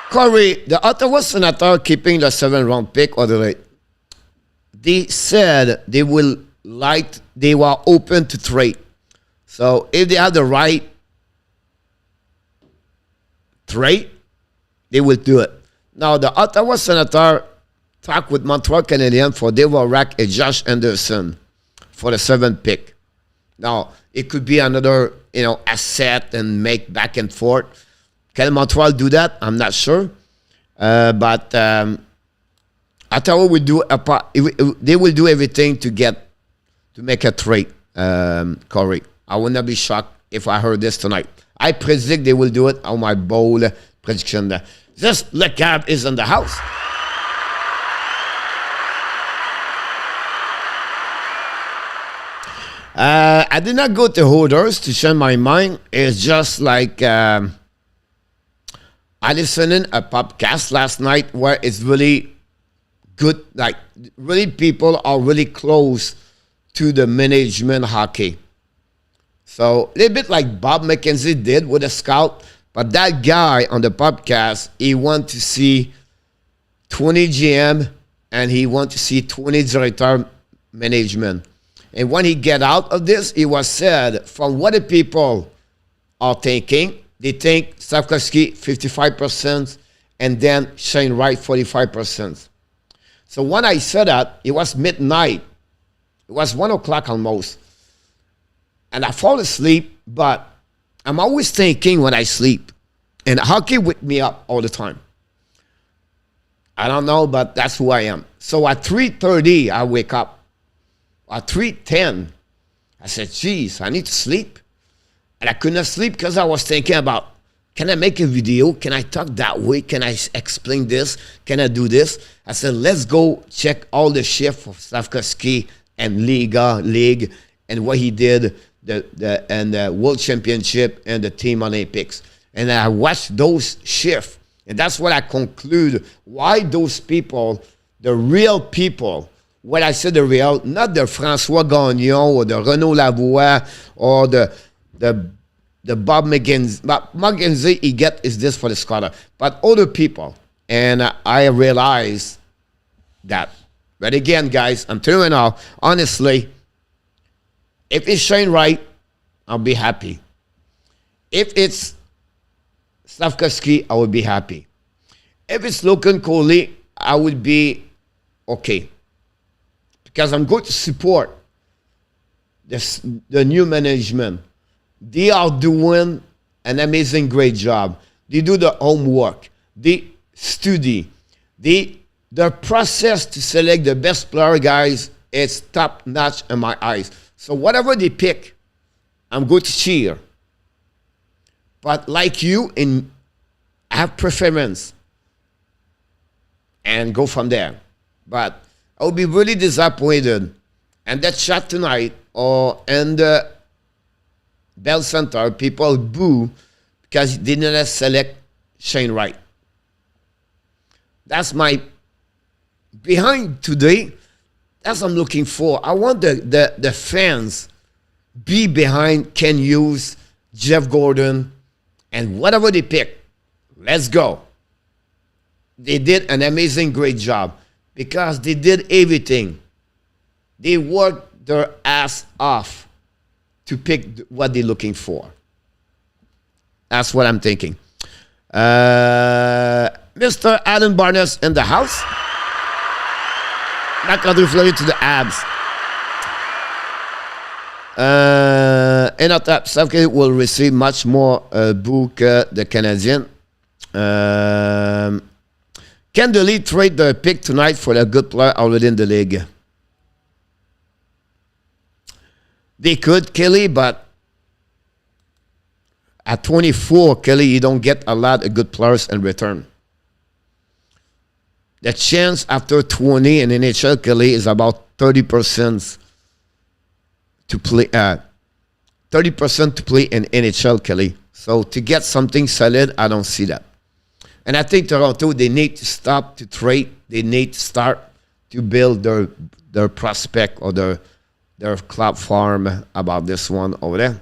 Corey, the Ottawa Senator keeping the 7th round pick or the rate. They said they were open to trade. So if they have the right trade, they will do it. Now, the Ottawa Senator talked with Montreal Canadiens for they will rack a Josh Anderson for the 7th pick. Now, it could be another, asset and make back and forth. Can Montreal do that? I'm not sure. But Ottawa will do they will do everything to make a trade, Corey. I would not be shocked if I heard this tonight. I predict they will do it on my bold prediction. This Le Cab is in the house. I did not go to Hoarders to change my mind. It's just like I listened to a podcast last night where it's really good. Like, really people are really close to the management hockey. So a little bit like Bob McKenzie did with a scout. But that guy on the podcast, he want to see 20 GM and he want to see 20 director management. And when he get out of this, it was said from what the people are thinking, they think Slavkovsky 55% and then Shane Wright 45%. So when I said that, it was midnight. It was 1 o'clock almost. And I fall asleep, but I'm always thinking when I sleep. And hockey wake me up all the time. I don't know, but that's who I am. So at 3:30, I wake up. At 3:10, I said, geez, I need to sleep. And I could not sleep because I was thinking about, can I make a video? Can I talk that way? Can I explain this? Can I do this? I said, let's go check all the shift of Slavkovsky and League and what he did, the World Championship and the Team Olympics. And I watched those shifts. And that's what I conclude, why those people the real people. When I say the real, not the François Gagnon or the Renaud Lavoie or the Bob McKenzie. Bob McKenzie, he get is this for the scholar, but other people. And I realize that. But again, guys, I'm telling you now, honestly, if it's Shane Wright, I'll be happy. If it's Slavkovsky, I would be happy. If it's Logan Coley, I would be okay. Because I'm going to support the new management. They are doing an amazing, great job. They do the homework. They study. The process to select the best player, guys, is top-notch in my eyes. So whatever they pick, I'm going to cheer. But like you, I have preference. And go from there. But I would be really disappointed. And that shot tonight, or in the Bell Center, people boo because they didn't select Shane Wright. That's my behind today. That's what I'm looking for. I want the fans be behind Ken Hughes, Jeff Gordon, and whatever they pick. Let's go. They did an amazing, great job. Because they did everything. They worked their ass off to pick what they're looking for. That's what I'm thinking. Mr. Adam Barnes in the house. Marc-André Fleury to the abs. In our top, Slavkovsky will receive much more book the Canadiens. Can the league trade their pick tonight for a good player already in the league? They could, Kelly, but at 24, Kelly, you don't get a lot of good players in return. The chance after 20 in NHL, Kelly, is about 30% to play. 30% to play in NHL, Kelly. So to get something solid, I don't see that. And I think Toronto, they need to stop to trade. They need to start to build their prospect or their club farm about this one over there.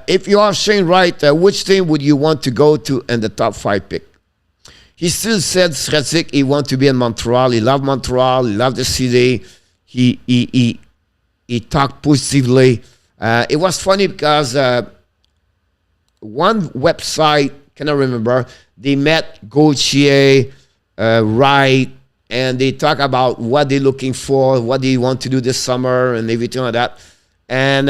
If you are Shane Wright, which team would you want to go to in the top 5 pick? He still said Sredsik, he wants to be in Montreal. He loved Montreal. He loved the city. He talked positively. It was funny because one website, cannot remember, they met Gauthier, Wright, and they talk about what they're looking for, what they want to do this summer, and everything like that. And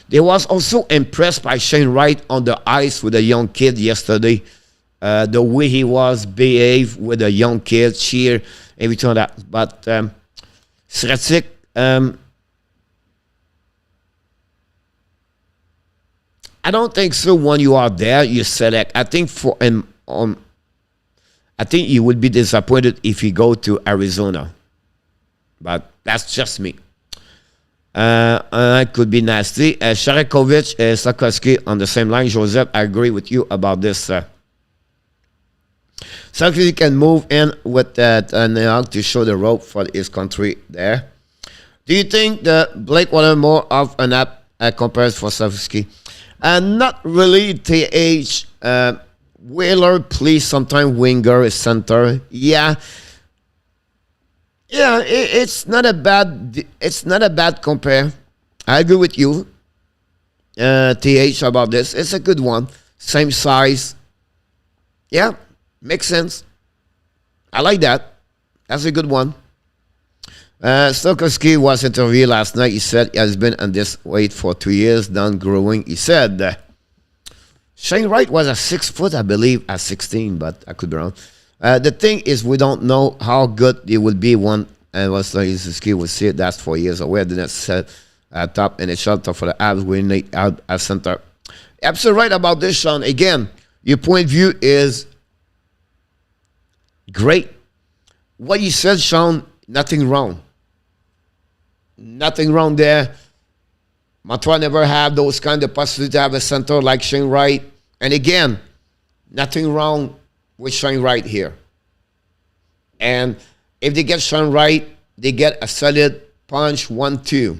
they was also impressed by Shane Wright on the ice with a young kid yesterday. The way he was behave with a young kid, cheer, everything like that. But Sredsik, I don't think so. When you are there, you select. I think for him, I think you would be disappointed if you go to Arizona. But that's just me. It could be nasty. Sharakovich, Slavkovsky on the same line. Joseph, I agree with you about this. Slavkovsky can move in with that to show the rope for his country there. Do you think that Blake wanted more of an app compared for Slavkovsky? Not really. TH Wheeler, please. Sometimes winger is center. Yeah. It's not a bad. It's not a bad compare. I agree with you, TH, about this. It's a good one. Same size. Yeah, makes sense. I like that. That's a good one. Slavkovsky was interviewed last night. He said he has been on this weight for 2 years, done growing. He said Shane Wright was a 6 foot, I believe, at 16, but I could be wrong. The thing is, we don't know how good he will be when Slavkovsky will see it. That's 4 years away. The next set top in a shelter for the Abs. We need out at center. Absolutely right about this, Sean. Again, your point of view is great. What you said, Sean, nothing wrong. Nothing wrong there. Montreal never had those kind of possibility to have a center like Shane Wright. And again, nothing wrong with Shane Wright here. And if they get shown right, they get a solid punch 1-2.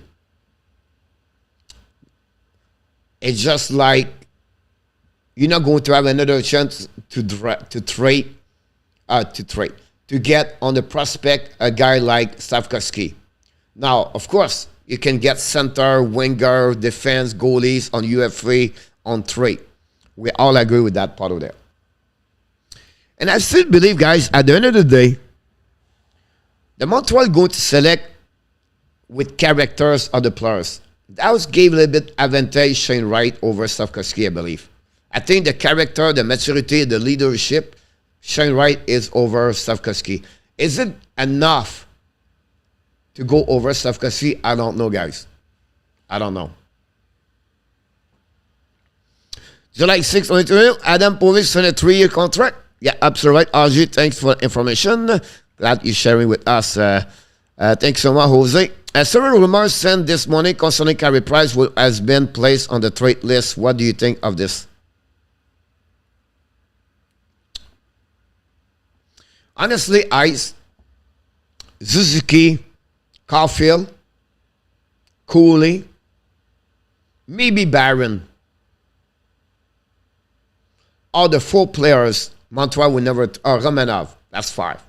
It's just like you're not going to have another chance to get on the prospect a guy like Stavkovsky. Now, of course, you can get center, winger, defense, goalies on UF3 on 3. We all agree with that part of there. And I still believe, guys, at the end of the day, the Montreal going to select with characters of the players. That was gave a little bit advantage Shane Wright over Stavkovsky, I believe. I think the character, the maturity, the leadership, Shane Wright is over Stavkovsky. Is it enough to go over Stavkovsky? I don't know, guys. I don't know. July 6th, 2022, Adam Povich signed a 3-year contract. Yeah, absolutely right. RG, thanks for the information. Glad you're sharing with us. Thanks so much, Jose. Several rumors sent this morning concerning Carey Price who has been placed on the trade list. What do you think of this? Honestly, Ice, Suzuki, Caulfield, Cooley, maybe Barron. All the 4 players Montreal will never, or Romanov, that's 5.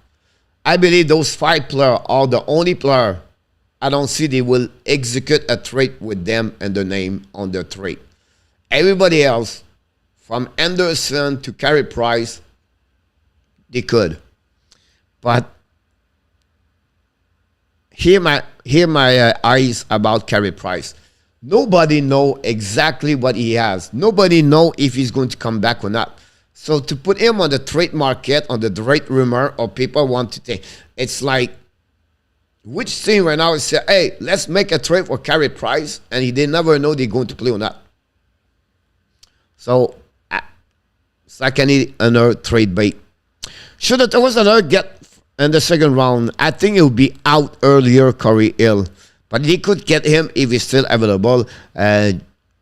I believe those 5 players are the only player I don't see they will execute a trade with them and the name on the trade. Everybody else, from Anderson to Carey Price, they could. But hear my eyes about Carey Price. Nobody know exactly what he has. Nobody know if he's going to come back or not. So to put him on the trade market, on the trade rumor, or people want to take, it's like, which team right now is say, hey, let's make a trade for Carey Price, and they never know they're going to play or not. So I need another trade bait. Should the Ottawa Senators get in the second round, I think it will be out earlier, Corey Hill. But they could get him if he's still available.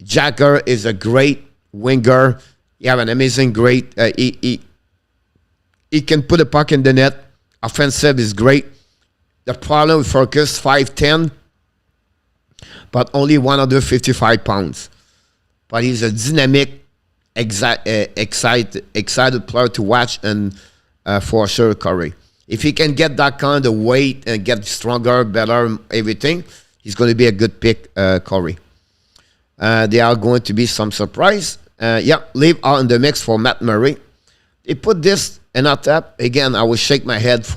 Jacker is a great winger. You have an amazing great. He can put a puck in the net. Offensive is great. The problem with Furcus, 5'10", but only 155 pounds. But he's a dynamic, excited player to watch, and for sure, Corey. If he can get that kind of weight and get stronger, better, everything, he's going to be a good pick, Corey. There are going to be some surprise. Yeah, leave out in the mix for Matt Murray. They put this in our tap. Again, I will shake my head.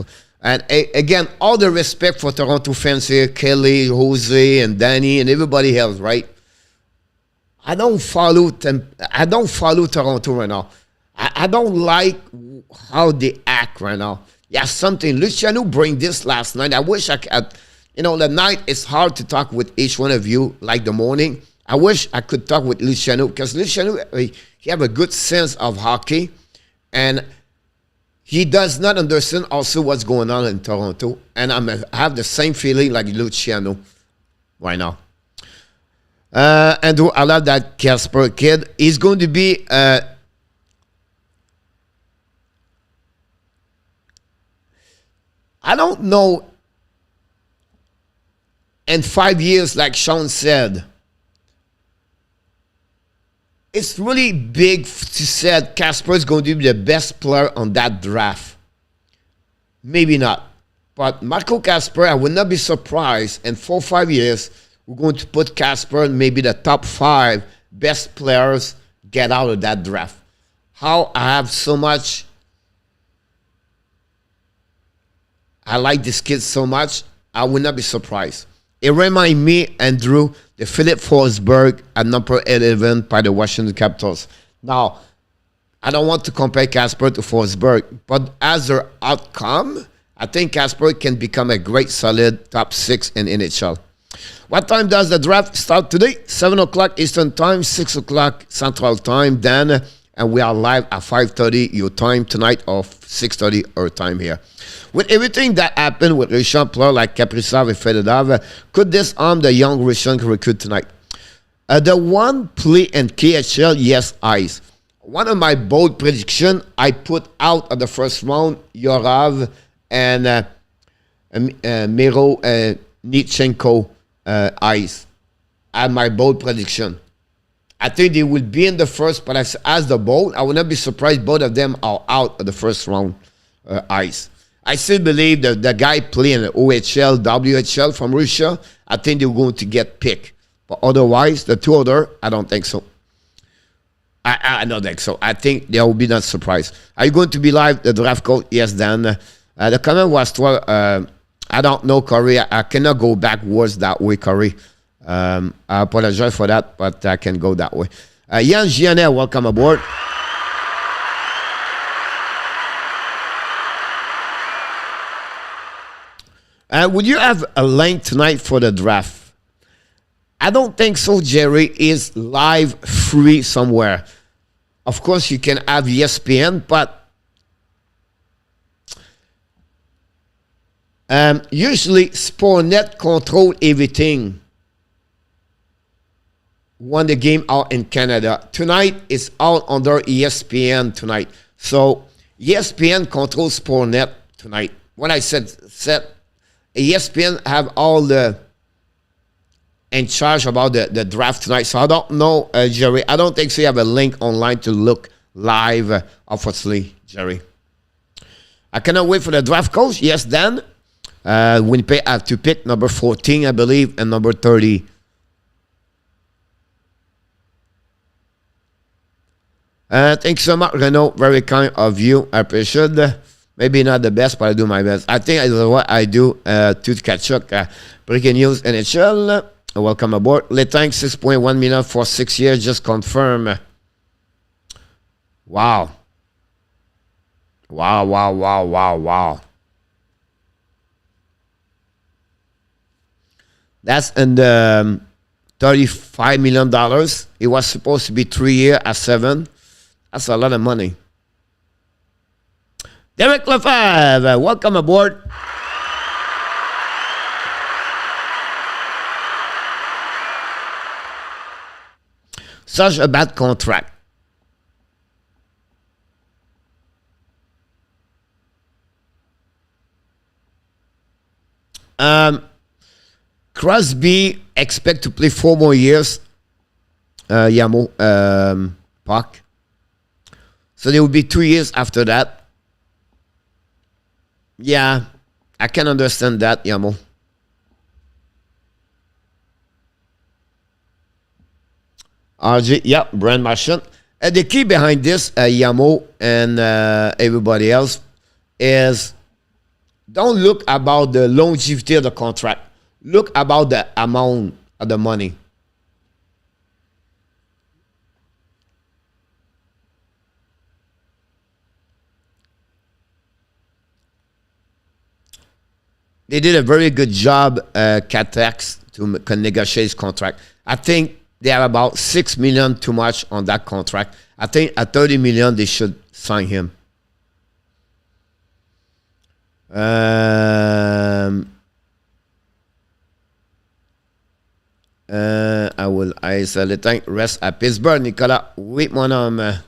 And again, all the respect for Toronto fans here, Kelly, Jose, and Danny, and everybody else, right? I don't follow Toronto right now. I don't like how they act right now. Yeah, something. Luciano bring this last night. I wish I could. You know, the night is hard to talk with each one of you like the morning. I wish I could talk with Luciano, because Luciano, he have a good sense of hockey, and he does not understand also what's going on in Toronto. And I have the same feeling like Luciano right now. Andrew, I love that Casper kid. He's going to be I don't know, in 5 years, like Sean said, it's really big to say Casper is going to be the best player on that draft. Maybe not. But Marco Casper, I would not be surprised in 4 or 5 years, we're going to put Casper in maybe the top 5 best players get out of that draft. How I have so much, I like this kid so much, I would not be surprised. It reminds me, Andrew, the Philip Forsberg at number 11 by the Washington Capitals. Now, I don't want to compare Casper to Forsberg, but as their outcome, I think Casper can become a great solid top 6 in NHL. What time does the draft start today? 7 o'clock Eastern Time, 6 o'clock Central Time, Dan, and we are live at 5:30 your time tonight, or 6:30 our time here. With everything that happened with Russian players like Kaprizov and Fedorov, could this arm the young Russian recruit tonight? The one play in KHL, yes, Ice. One of my bold predictions, I put out at the first round, Yorav and Miro Nichenko eyes. At my bold prediction. I think they will be in the first, but as the bold, I would not be surprised both of them are out of the first round eyes. I still believe that the guy playing OHL, WHL from Russia, I think they're going to get picked. But otherwise, the two other, I don't think so. I don't think so. I think they will be not surprised. Are you going to be live, the draft code? Yes, Dan. The comment was, I don't know, Corey. I cannot go backwards that way, Corey. I apologize for that, but I can go that way. Yan Gianet, welcome aboard. Would you have a link tonight for the draft? I don't think so, Jerry. Is live free somewhere. Of course, you can have ESPN, but usually Sportnet control everything when the game out in Canada. Tonight is all under ESPN tonight. So ESPN controls Sportnet tonight. When I said ESPN have all the in charge about the draft tonight. So I don't know, Jerry. I don't think so you have a link online to look live, obviously, Jerry. I cannot wait for the draft coach. Yes, Dan. Winnipeg have to pick number 14, I believe, and number 30. Thanks so much, Renault. Very kind of you. I appreciate it. Maybe not the best, but I do my best. I think it's what I do to catch up. Breaking news, NHL. Welcome aboard. Letang 6.1 million for 6 years. Just confirm. Wow. Wow, wow, wow, wow, wow. That's in the $35 million. It was supposed to be 3 years at 7. That's a lot of money. Derek Lefebvre, welcome aboard. Such a bad contract. Crosby expect to play 4 more years. Yamo, Park. So there will be 2 years after that. Yeah, I can understand that, Yamo. RJ, yeah, Brand Marchand. The key behind this, Yamo and everybody else, is don't look about the longevity of the contract. Look about the amount of the money. They did a very good job, Catex, to negotiate his contract. I think they have about $6 million too much on that contract. I think at $30 million, they should sign him. I say le temps reste à Pittsburgh, Nicolas. Oui, mon homme.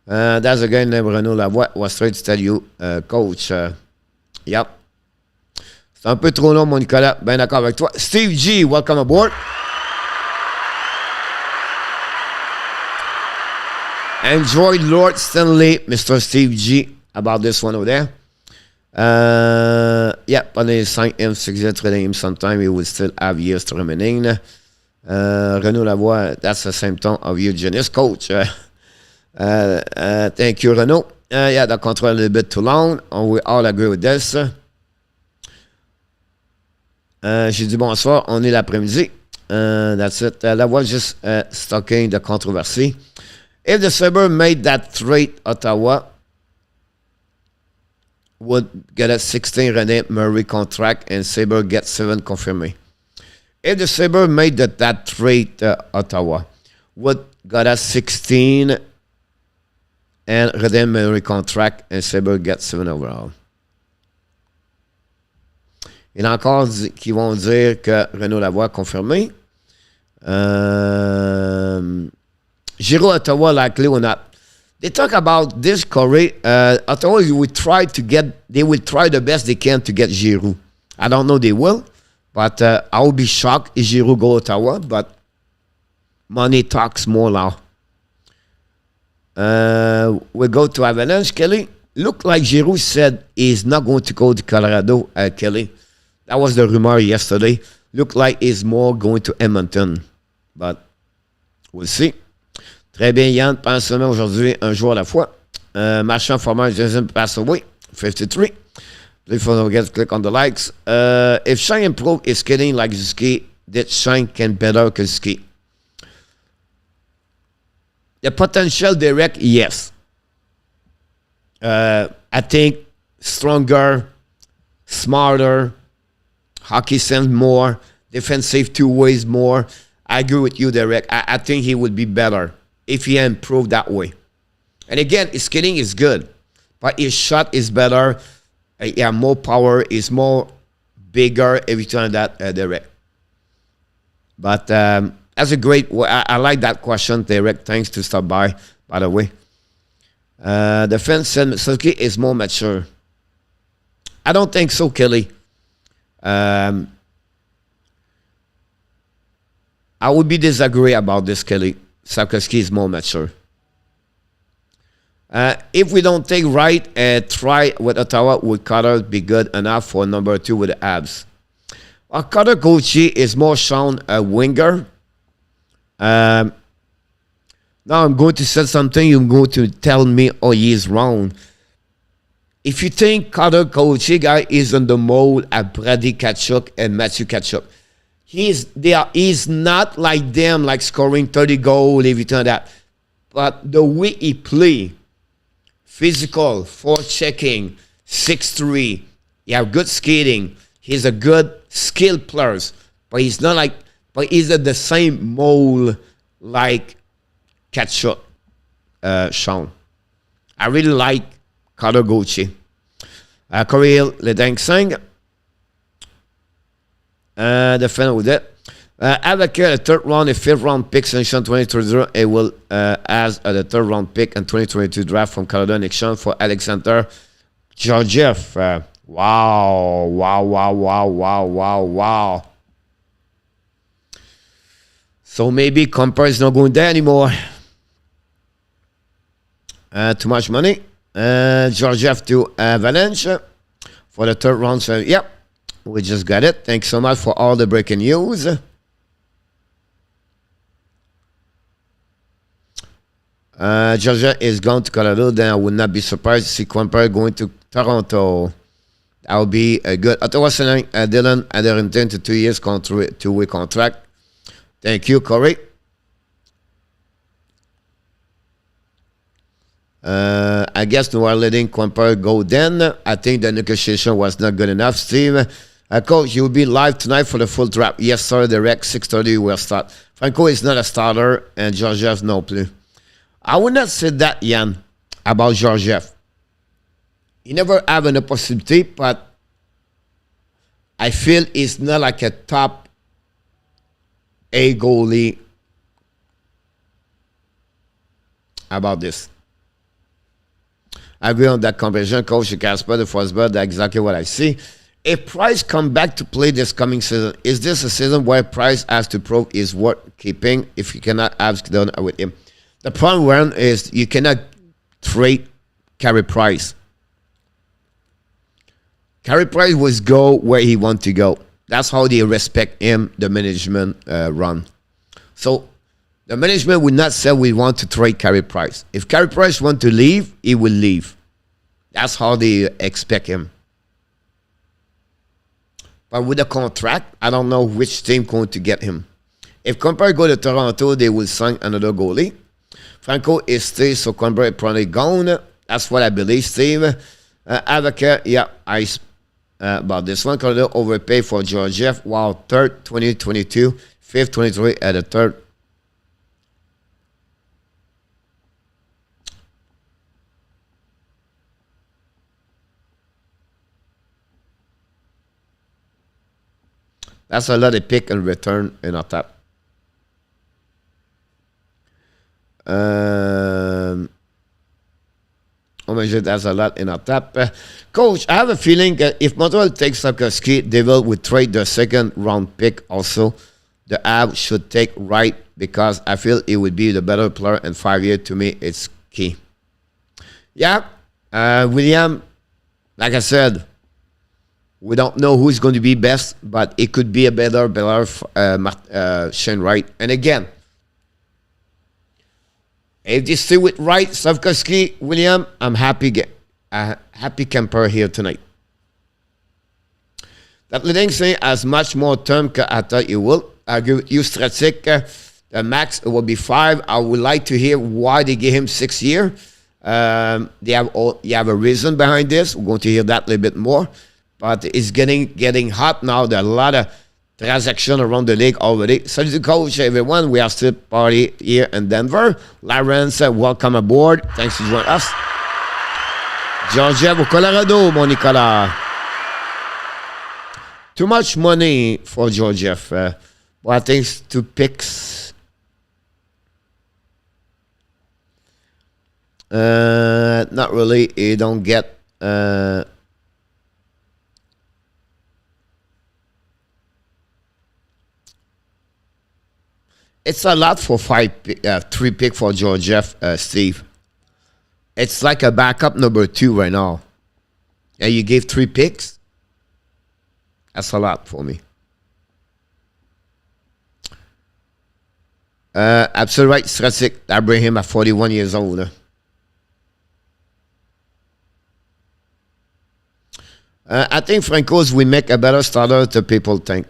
That's a guy named Renaud Lavoie was trying to tell you, coach. Yep. C'est un peu trop long, mon Nicolas. Ben d'accord avec toi. Steve G, welcome aboard. Enjoy Lord Stanley, Mr. Steve G, about this one over there. Yeah, pendant les 5 M, 6 years trading him sometime, he will still have years to remaining. Renaud Lavoie, that's the same tone of you, genius coach. Thank you, Renaud. Yeah, the control a little bit too long. We all agree with this. J'ai dit bonsoir, on est l'après-midi. That's it. Lavoie just stalking the controversy. If the Sabres made that trade, Ottawa would get a 16 René Murray contract and Sabres get 7 confirmed. If the Sabres made that trade, Ottawa would get a 16 and René Murray contract and Sabres get 7 overall. Il y en a encore qui vont dire que Renaud Lavoie a confirmé. Giro Ottawa likely or not. They talk about this Corey. Ottawa they will try the best they can to get Giroux. I don't know they will, but I will be shocked if Giroux go Ottawa, but money talks more now. We go to Avalanche, Kelly. Look like Giroux said he's not going to go to Colorado, Kelly. That was the rumor yesterday. Look like he's more going to Edmonton, but we'll see. Très bien, Yann. Pendant seulement aujourd'hui, un jour à la fois. Marchand former Jason passed away, 53. Please don't forget to click on the likes. If Shane improve his skating like Ski, that Shane can better que Ski. The potential direct, yes. I think stronger, smarter, hockey sense more, defensive two ways more. I agree with you, Derek. I think he would be better if he improved that way. And again, his skating is good, but his shot is better. Yeah, more power, is more bigger every time that Derek. But that's a great. I like that question, Derek. Thanks to stop by the way. The fence said Suzuki is more mature. I don't think so, Kelly. I would be disagree about this, Kelly. Sarkozy is more mature. If we don't take right and try with Ottawa, would Carter be good enough for number 2 with the abs? Well, Carter Gauthier is more shown a winger. Now I'm going to say something. You're going to tell me, oh, he is wrong. If you think Carter Gauthier guy is on the mold at Brady Tkachuk and Matthew Tkachuk, he's not like them, like scoring 30 goals, everything like that. But the way he play, physical, forechecking, 6'3", he have good skating. He's a good skilled player, but he's not like, but he's at the same mold like Tkachuk, Sean. I really like Carter Gauthier. Coréal Ledang-Sang. The final with it. Avec the third round, a fifth round pick selection 2020, it will as the third round pick and 2022 draft from Canada in exchange for Alexandre Georgiev. Wow. So maybe Comper is not going there anymore. Too much money. Georgiev to Avalanche for the third round. So, yep, we just got it. Thanks so much for all the breaking news. Georgia is going to Colorado. Then I would not be surprised to see Comper going to Toronto. That would be a good. Ottawa signing Dylan Anderington to 2 years two-way contract. Thank you, Corey. I guess we are letting Comper go then. I think the negotiation was not good enough. Steve, Coach, you will be live tonight for the full draft. Yes, sir. The rec 6:30 will start. Franco is not a starter, and Georgiev no play. I would not say that, Yann, about Georgiev. He never have an opportunity, but I feel he's not like a top A goalie about this. I agree on that comparison. Coach Casper, the Forsberg, that's exactly what I see. If Price come back to play this coming season, is this a season where Price has to prove his worth keeping if you cannot have done with him? The problem is you cannot trade Carey Price. Carey Price was go where he want to go. That's how they respect him, the management run. So the management would not say we want to trade Carey Price. If Carey Price want to leave, he will leave. That's how they expect him. But with the contract, I don't know which team going to get him. If Comper go to Toronto, they will sign another goalie. Franco is still, so Comper is probably gone. That's what I believe, Steve. Advocate, yeah, about this one. Canada overpay for Georgiev. Wow, third 2022, fifth 23 at the third. That's a lot of pick and return in our top. Omejit has a lot in our tap. Coach, I have a feeling that if Montreal takes Sapkowski, they would trade the second round pick also. The Avs should take Wright because I feel it would be the better player in 5 years. To me, it's key. Yeah, William, like I said, we don't know who's going to be best, but it could be a better Shane Wright. And again, if they stay with Wright, Sapkowski, William, I'm happy. Happy camper here tonight. That leading say as much more term I thought you will. I agree with you, Stratic. The max will be 5. I would like to hear why they gave him 6 years. You have a reason behind this. We're going to hear that a little bit more. But it's getting hot now. There are a lot of transactions around the league already. Salut coach, everyone. We are still party here in Denver. Lawrence, welcome aboard. Thanks for joining us. Georgia au Colorado, mon Nicolas. Too much money for Georgia. But I think 2 picks. Not really. You don't get. It's a lot for 3 pick for Georgia, Steve. It's like a backup number 2 right now. And you gave 3 picks? That's a lot for me. Absolutely right, Strasic. I bring him at 41 years old. I think Franco's will make a better starter than people think.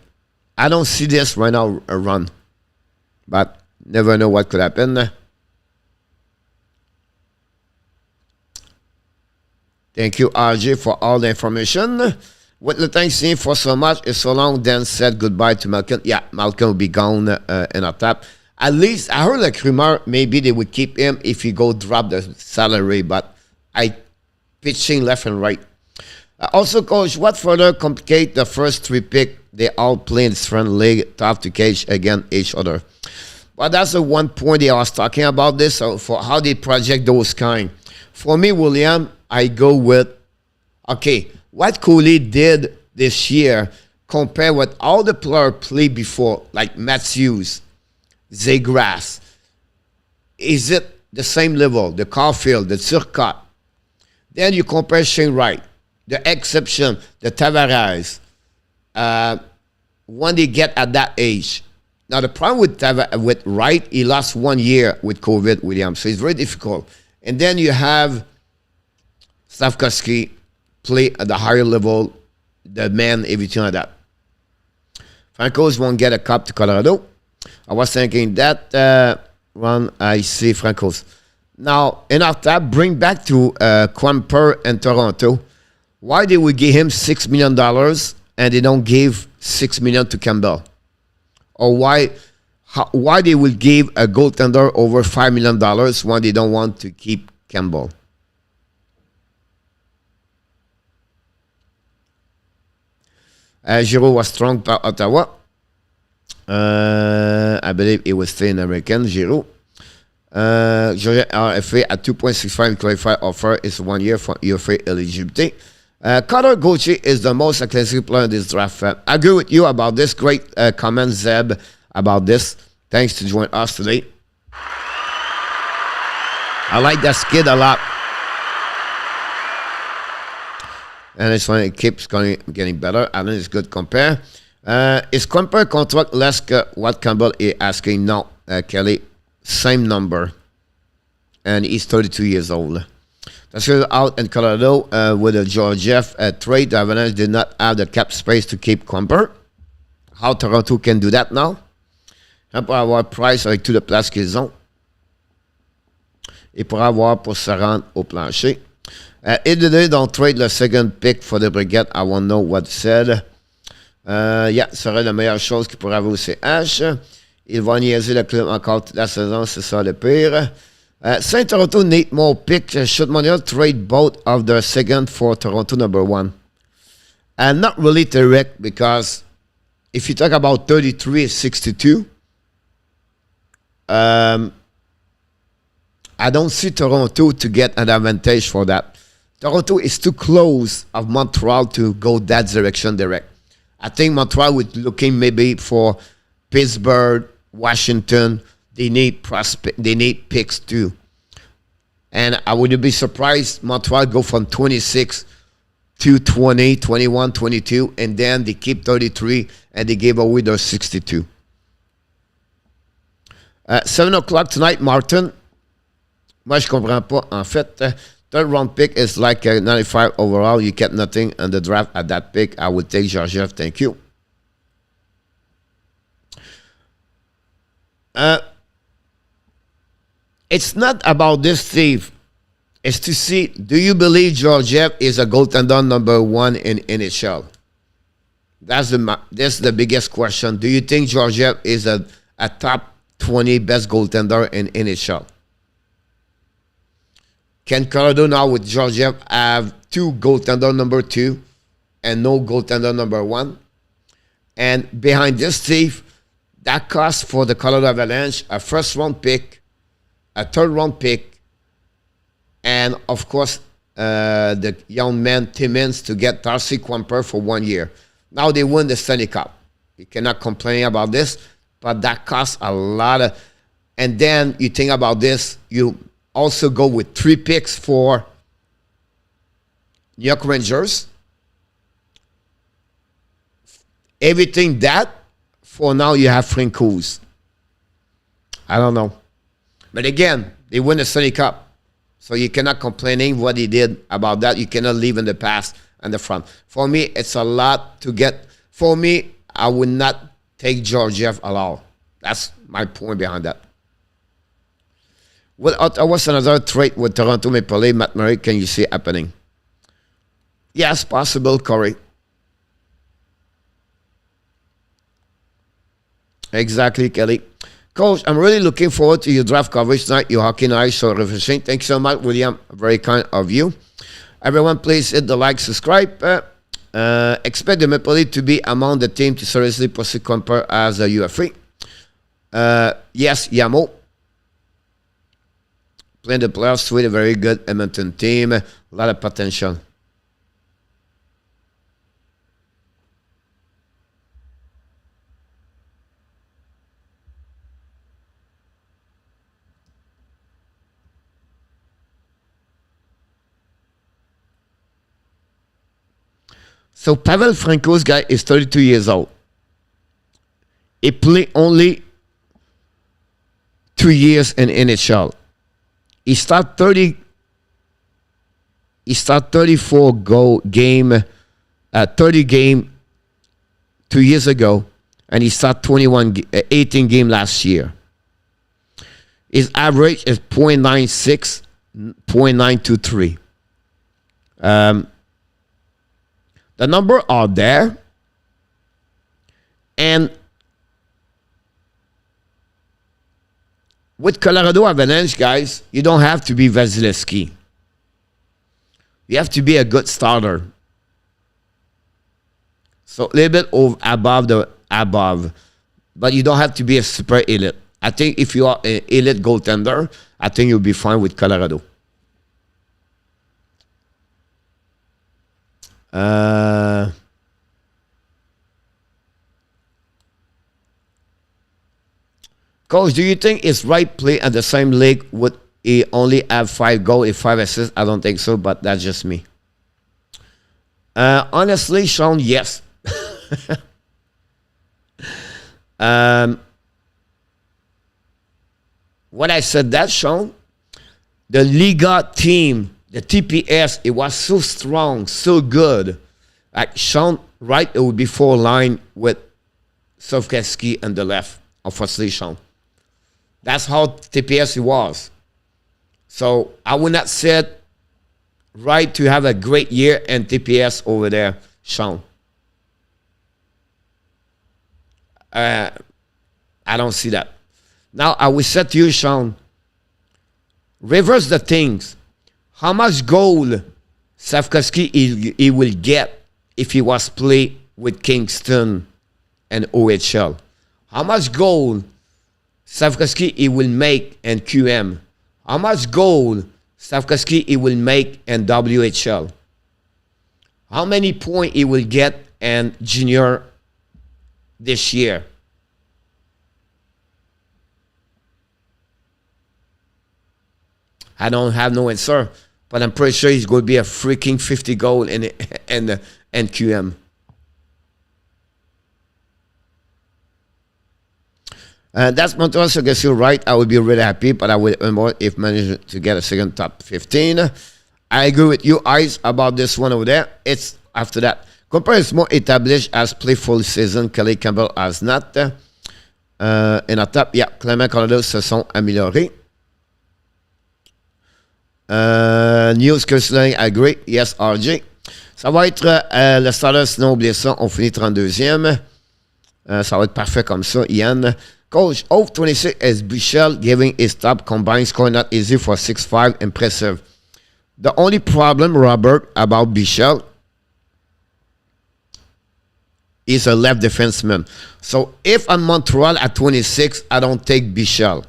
I don't see this right now a run. But never know what could happen. Thank you, RJ, for all the information. What the thanks him for so much is so long. Dan said goodbye to Malcolm. Yeah, Malcolm will be gone in a tap. At least I heard like rumor maybe they would keep him if he go drop the salary. But I pitching left and right. Also, coach, what further complicate the first 3 pick? They all play in this friend league, tough to catch against each other. But that's the one point I was talking about this, so for how they project those kind. For me, William, I go with, okay, what Cooley did this year compared with all the players played before, like Matthews, Zegras. Is it the same level, the Caulfield, the Turcotte? Then you compare Shane Wright, the exception, the Tavares, when they get at that age. Now, the problem with Wright, he lost 1 year with COVID, William, so it's very difficult. And then you have Sapkowski play at the higher level, the man, everything like that. Franco's won't get a cup to Colorado. I was thinking that run, I see Franco's. Now, in our tab, bring back to Quamper in Toronto. Why did we give him $6 million and they don't give $6 million to Campbell? Or why they will give a goaltender over $5 million when they don't want to keep Campbell? Giroux was strong by Ottawa. I believe it was staying American, Giroux. Georgia RFA at 2.65 qualified offer is 1 year for UFA eligibility. Connor Gauthier is the most athletic player in this draft. I agree with you about this. Great comment, Zeb, about this. Thanks to join us today. I like that skid a lot. And it's when it keeps getting better. I think it's good compare. Is compare contract less what Campbell is asking? No, Kelly. Same number. And he's 32 years old. That's out in Colorado with a Georgia trade. The Avalanche did not have the cap space to keep Comper. How Toronto can do that now? Un pour avoir Price avec tout le place qu'ils ont. Et pour avoir pour se rendre au plancher. If they don't trade the second pick for the Brigade, I won't know what said. Yeah, serait la meilleure chose qui pourrait avoir au CH. Ils vont niaiser le club encore toute la saison, c'est ça le pire. Saint Toronto need more picks. Should Montreal trade both of their second for Toronto number 1? And not really direct, because if you talk about 33-62, I don't see Toronto to get an advantage for that. Toronto is too close of Montreal to go that direction direct. I think Montreal would looking maybe for Pittsburgh, Washington. They need prospect. They need picks too. And I wouldn't be surprised Montreal go from 26 to 20, 21, 22, and then they keep 33 and they gave away their 62. 7 o'clock tonight, Martin. Moi, je comprends pas. En fait, third round pick is like 95 overall. You kept nothing in the draft at that pick. I would take Georgiev. Thank you. It's not about this, Steve. It's to see, do you believe Georgiev is a goaltender number 1 in NHL? That's the biggest question. Do you think Georgiev is a top 20 best goaltender in NHL? Can Colorado now with Georgiev have 2 goaltender number 2 and no goaltender number 1? And behind this, Steve, that costs for the Colorado Avalanche a first round pick, a third round pick, and of course the young man Timmins to get Darcy Quimper for 1 year. Now they win the Stanley Cup. You cannot complain about this, but that costs a lot of. And then you think about this, you also go with 3 picks for New York Rangers. Everything that, for now you have Francouz. I don't know. But again, they win the Stanley Cup. So you cannot complain what he did about that. You cannot leave in the past and the front. For me, it's a lot to get. For me, I would not take Georgiev at all. That's my point behind that. What's another trade with Toronto Maple Leafs, Matt Murray, can you see happening? Yes, possible, Corey. Exactly, Kelly. Coach, I'm really looking forward to your draft coverage tonight. Your hockey night so refreshing. Thanks so much, William. Very kind of you. Everyone, please hit the like, subscribe. Expect the Maple Leafs to be among the team to seriously pursue Quimper as a UFA. Yes, Yamo. Playing the playoffs with a very good Edmonton team. A lot of potential. So Pavel Francouz guy is 32 years old. He played only 2 years in NHL. He started 34 game, 30 game 2 years ago, and he started 18 game last year. His average is .96, .923. The numbers are there, and with Colorado Avalanche, guys, you don't have to be Vasilevsky. You have to be a good starter. So a little bit above, but you don't have to be a super elite. I think if you are an elite goaltender, I think you'll be fine with Colorado. Coach, do you think it's right play at the same league would he only have 5 goals and 5 assists? I don't think so, but that's just me. Honestly, Sean, yes. What I said that, Sean, the Liga team, the TPS, it was so strong, so good. Like Sean, right, it would be 4 line with Sovkeski on the left, unfortunately, Sean. That's how TPS it was. So I would not say it right to have a great year and TPS over there, Sean. I don't see that. Now, I will say to you, Sean, reverse the things. How much goal Safkovsky he will get if he was play with Kingston and OHL? How much goal Safkovsky he will make in QM? How much goal Stavkovsky he will make in WHL? How many points he will get in junior this year? I don't have no answer, but I'm pretty sure he's going to be a freaking 50 goal in QM. That's Montreal, so I guess you're right. I would be really happy, but I would more if managed to get a second top 15. I agree with you, Ice, about this one over there. It's after that. Compare is more established as play full season. Kelly Campbell has not. In a top, yeah, Clément Canada se sont améliorés. News Kirsten, I agree. Yes, RJ. Ça va être le starter, sinon oubliez ça, on finit 32e. Ça va être parfait comme ça, Ian. Coach, 26 is Michel giving his top combined score not easy for 6'5", impressive. The only problem, Robert, about Michel is a left defenseman. So if I'm Montreal at 26, I don't take Michel.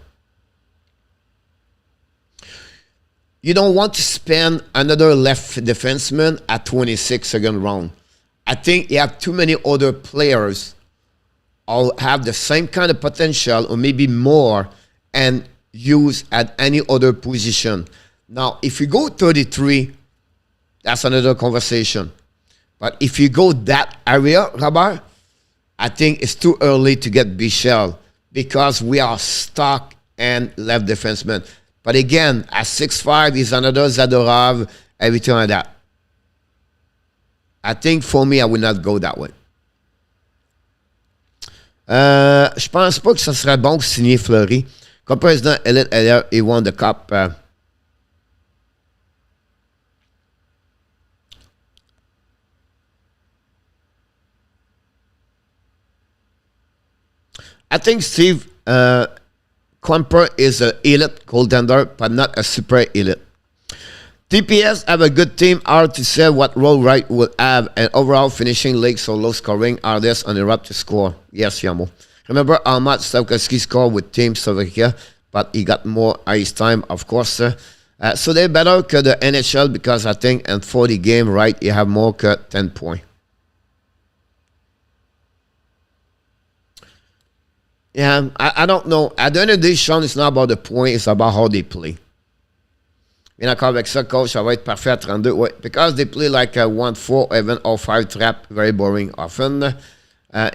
You don't want to spend another left defenseman at 26 second round. I think you have too many other players all have the same kind of potential or maybe more and use at any other position. Now, if you go 33, that's another conversation. But if you go that area, Rabar, I think it's too early to get Michel because we are stuck and left defenseman. But again, at 6'5", he's another Zadorov, everything like that. I think for me, I would not go that way. Je pense pas que ça serait bon de signer Fleury. Comme président Elliott Heller, he won the cup. I think Steve Klumper is an elite goaltender, but not a super elite. TPS have a good team. Hard to say what role Wright will have, and overall finishing league so low scoring. Are this on the route to score? Yes, Yamo. Remember how much Stavkovsky scored with Team Slovakia, but he got more ice time, of course. So they're better que the NHL because I think in 40 game, right, you have more que 10 points. Yeah, I don't know. At the end of the day, Sean, it's not about the point, it's about how they play. Bien d'accord avec ça, coach, ça va être parfait à 32. Ouais, because they play like a 1-4, even or 5 trap, very boring often.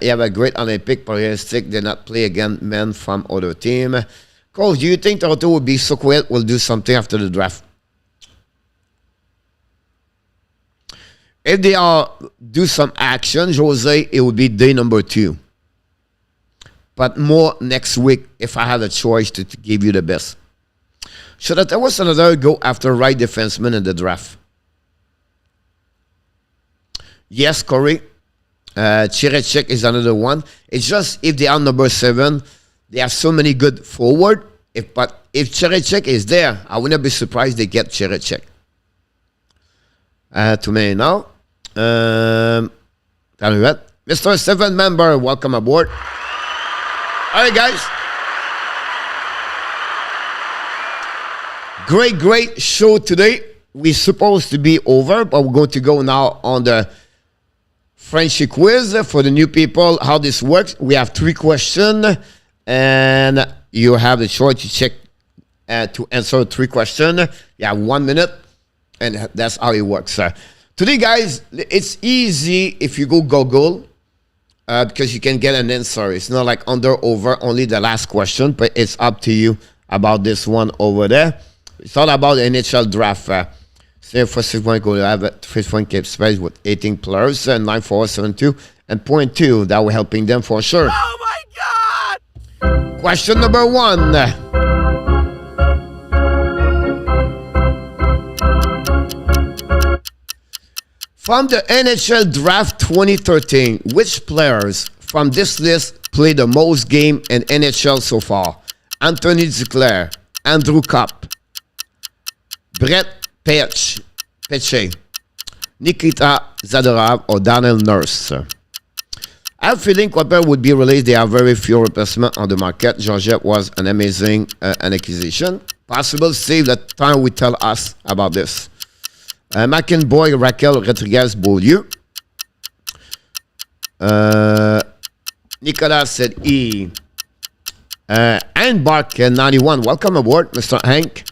You have a great Olympic, but realistic, they not play against men from other team. Coach, do you think Toronto will be so quiet, will do something after the draft? If they are do some action, Jose, it would be day number 2. But more next week if I had a choice to give you the best. Should there was another go after right defenseman in the draft? Yes, Corey. Chirecek is another one. It's just if they are number 7, they have so many good forward. But if Chirecek is there, I wouldn't be surprised they get Chirecek. Too many now. Mr. 7 member, welcome aboard. All right, guys. Great show today. We're supposed to be over, but we're going to go now on the Frenchy quiz for the new people, how this works. We have 3 questions, and you have the choice to check to answer 3 questions. You have 1 minute, and that's how it works. Today, guys, it's easy if you go Google, because you can get an answer. It's not like under, over, only the last question, but it's up to you about this one over there. It's all about the NHL draft. Say for 6 points, go to have a 5 point cap space with 18 players, 9-4-7-2, and point 2. That will helping them for sure. Oh my God! Question number 1. From the NHL Draft 2013, which players from this list played the most game in NHL so far? Anthony Duclair, Andrew Kopp, Brett Pesce, Nikita Zadorov, or Daniel Nurse. I have a feeling Quaper would be released. There are very few replacements on the market. Georgette was an amazing an acquisition. Possible save the time will tell us about this. McInboy, Raquel, Rodriguez, Beaulieu. Nicolas said E. Bark 91. Welcome aboard, Mr. Hank.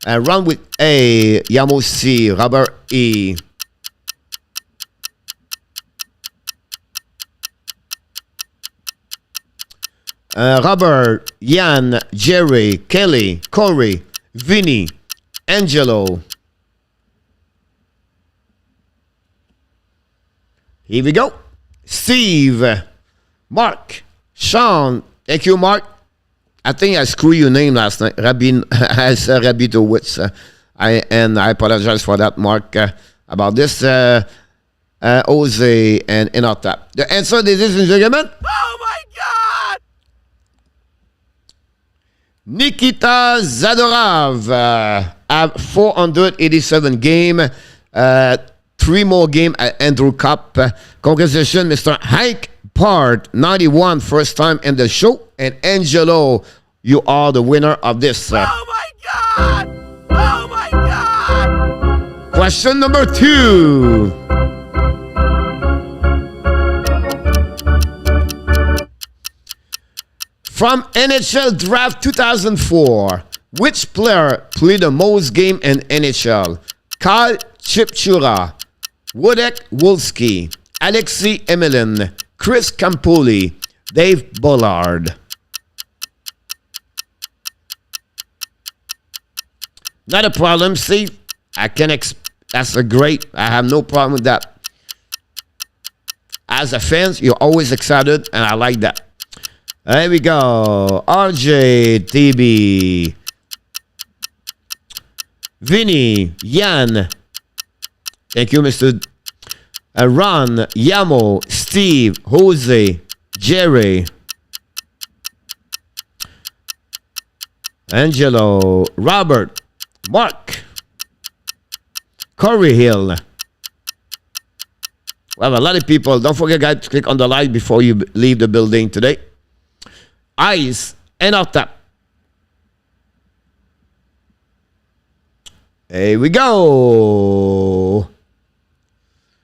Run with A. Yamo C. Robert E. Robert, Yan, Jerry, Kelly, Corey, Vinny, Angelo. Here we go. Steve, Mark, Sean. Thank you, Mark. I think I screwed your name last night. Rabin, I said Rabitowitz. I apologize for that, Mark, about this. Jose and Inotap. The answer, ladies and gentlemen. Oh my God! Nikita Zadorov, 487 game. 3 more game at Andrew Cup. Congratulations, Mr. Hank Part, 91, first time in the show. And Angelo, you are the winner of this. Oh my God! Oh my God! Question number 2. From NHL Draft 2004, which player played the most game in NHL? Kyle Chipchura, Wojtek Wolski, Alexei Emelin, Chris Campoli, Dave Bollard. Not a problem, Steve. That's a great. I have no problem with that. As a fan, you're always excited, and I like that. There we go. RJ, TB, Vinny, Yan. Thank you, Mr. Ron, Yamo, Steve, Jose, Jerry, Angelo, Robert, Mark, Corey Hill. We have a lot of people. Don't forget, guys, to click on the like before you leave the building today. Ice and off tap. Here we go.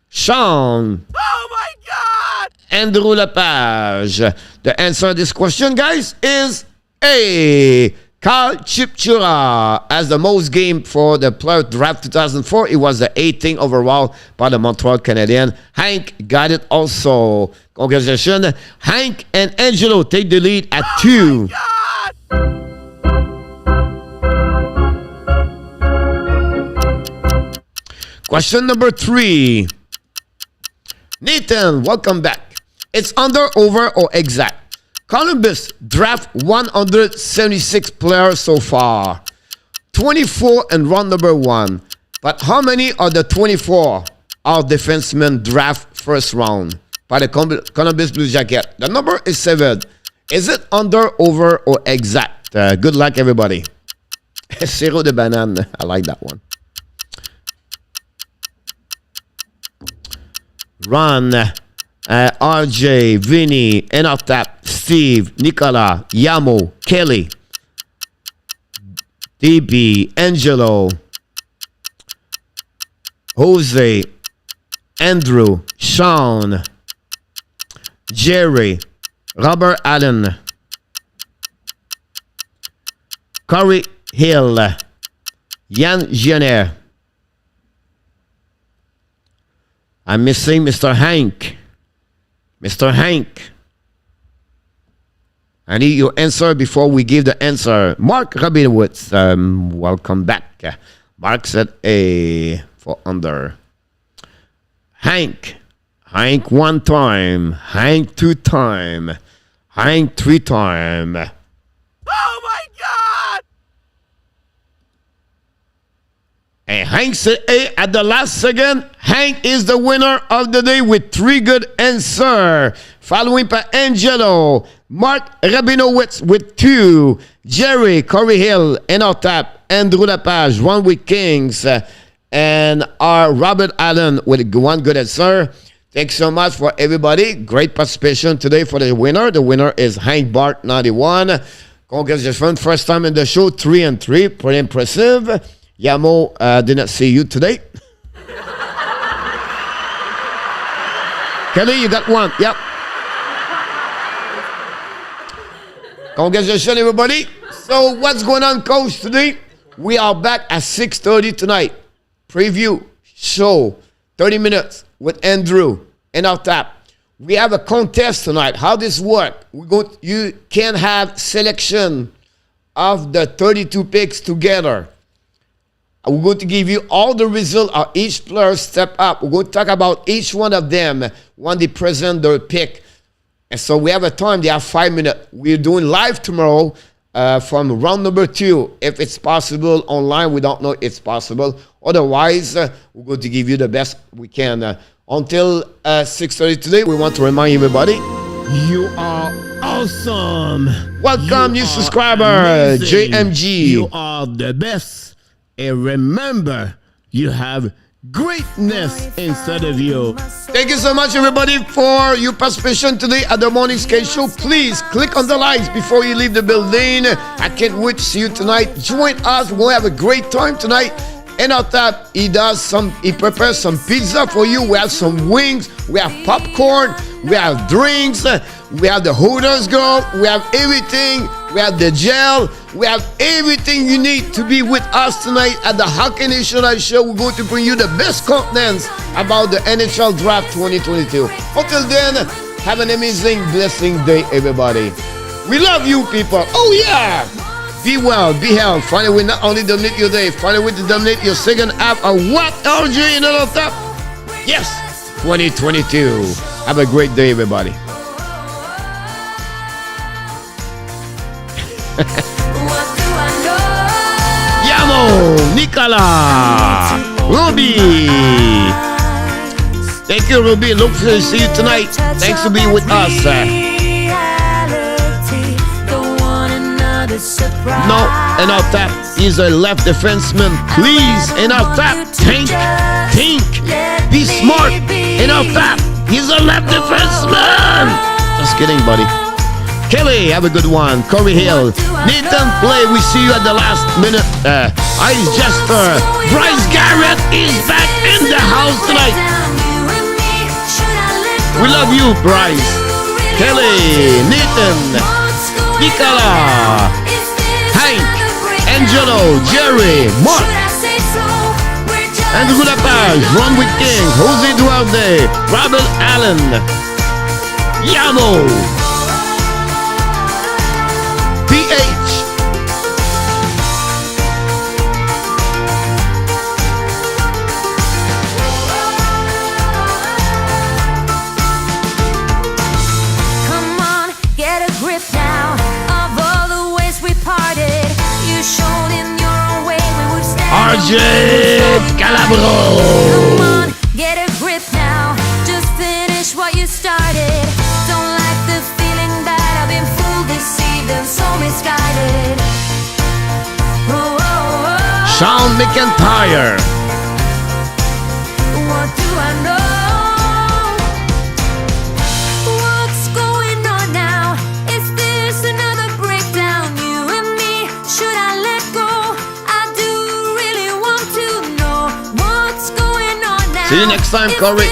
Sean. Oh my God! Andrew Lepage. The answer to this question, guys, is A. Kyle Chipchura has the most game for the player draft 2004. It was the 18th overall by the Montreal Canadiens. Hank got it also. Congratulations. Hank and Angelo take the lead at 2. God! Question number 3. Nathan, welcome back. It's under, over, or exact. Columbus draft 176 players so far. 24 in round number 1. But how many of the 24 are defensemen draft first round by the Columbus Blue Jacket? The number is 7. Is it under, over, or exact? Good luck, everybody. Zero de banane. I like that one. Ron, RJ, Vinny, Enotap, Steve, Nicola, Yamo, Kelly, DB, Angelo, Jose, Andrew, Sean, Jerry, Robert Allen, Corey Hill, Yan Jenner. I'm missing Mr. Hank. Mr. Hank. I need your answer before we give the answer. Mark Rabinowitz, welcome back. Mark said A for under. Hank. Hank 1 time. Hank 2 time. Hank 3 time. Oh my God! And Hank said A at the last second. Hank is the winner of the day with 3 good answers. Following by Angelo, Mark Rabinowitz with 2, Jerry, Corey Hill, Enotap, Andrew Lepage, 1 with Kings, and our Robert Allen with 1 good answer. Thanks so much for everybody. Great participation today for the winner. The winner is Hank Bart 91. Congratulations. First time in the show, 3-3. Pretty impressive. Yamo did not see you today. Kelly, you got one. Yep. Congratulations, everybody. So what's going on, Coach, today? We are back at 6:30 tonight. Preview, show, 30 minutes with Andrew and our tap. We have a contest tonight. How this work? You can have selection of the 32 picks together. We're going to give you all the results of each player step up. We're going to talk about each one of them when they present their pick. And so we have a time. They have 5 minutes. We're doing live tomorrow from round number 2. If it's possible online, we don't know if it's possible. Otherwise, we're going to give you the best we can. Until 6:30 today, we want to remind everybody, you are awesome. Welcome, new subscriber, amazing. JMG. You are the best. And remember, you have greatness inside of you. Thank you so much, everybody, for your participation today at the Morning Skate Show. Please click on the likes before you leave the building. I can't wait to see you tonight. Join us. We'll have a great time tonight. And on top, he prepares some pizza for you. We have some wings. We have popcorn. We have drinks. We have the Hooters girl. We have everything. We have the gel. We have everything you need to be with us tonight at the Hockey Nation Live Show. We're going to bring you the best contents about the NHL Draft 2022. Until then, have an amazing, blessing day, everybody. We love you, people. Oh, yeah. Be well, be healthy. Find a way not only dominate your day, find a way to dominate your second half of what, LJ, and all of that. Yes, 2022. Have a great day, everybody. Yamo, Nicola, Ruby. Thank you, Ruby. Look forward to see you tonight. Thanks for being with us. No, and our tap is a left defenseman. Please, and our tap, think, be smart. And our tap, he's a left defenseman. Just kidding, buddy. Kelly, have a good one. Corey Hill, Nathan Play. We see you at the last minute. Ice Jester, Bryce Garrett is back in the house tonight. We love you, Bryce. Kelly, Nathan, Nicola, Hank, Angelo, Jerry, Mark, Andrew Lapage, Ron with King, Jose Duarte, Robert Allen, Yamo, PH, Come on, get a grip now of all the ways we parted. You showed in your own way we would stand. RJ Calabro. Come on, get a grip now. Just finish what you started. Don't like the feeling that I've been fooled, deceived, and so misguided. Oh, oh, oh. Sean McIntyre. What do I know? What's going on now? Is this another breakdown? You and me, should I let go? I do really want to know what's going on now. See you next time, Corey.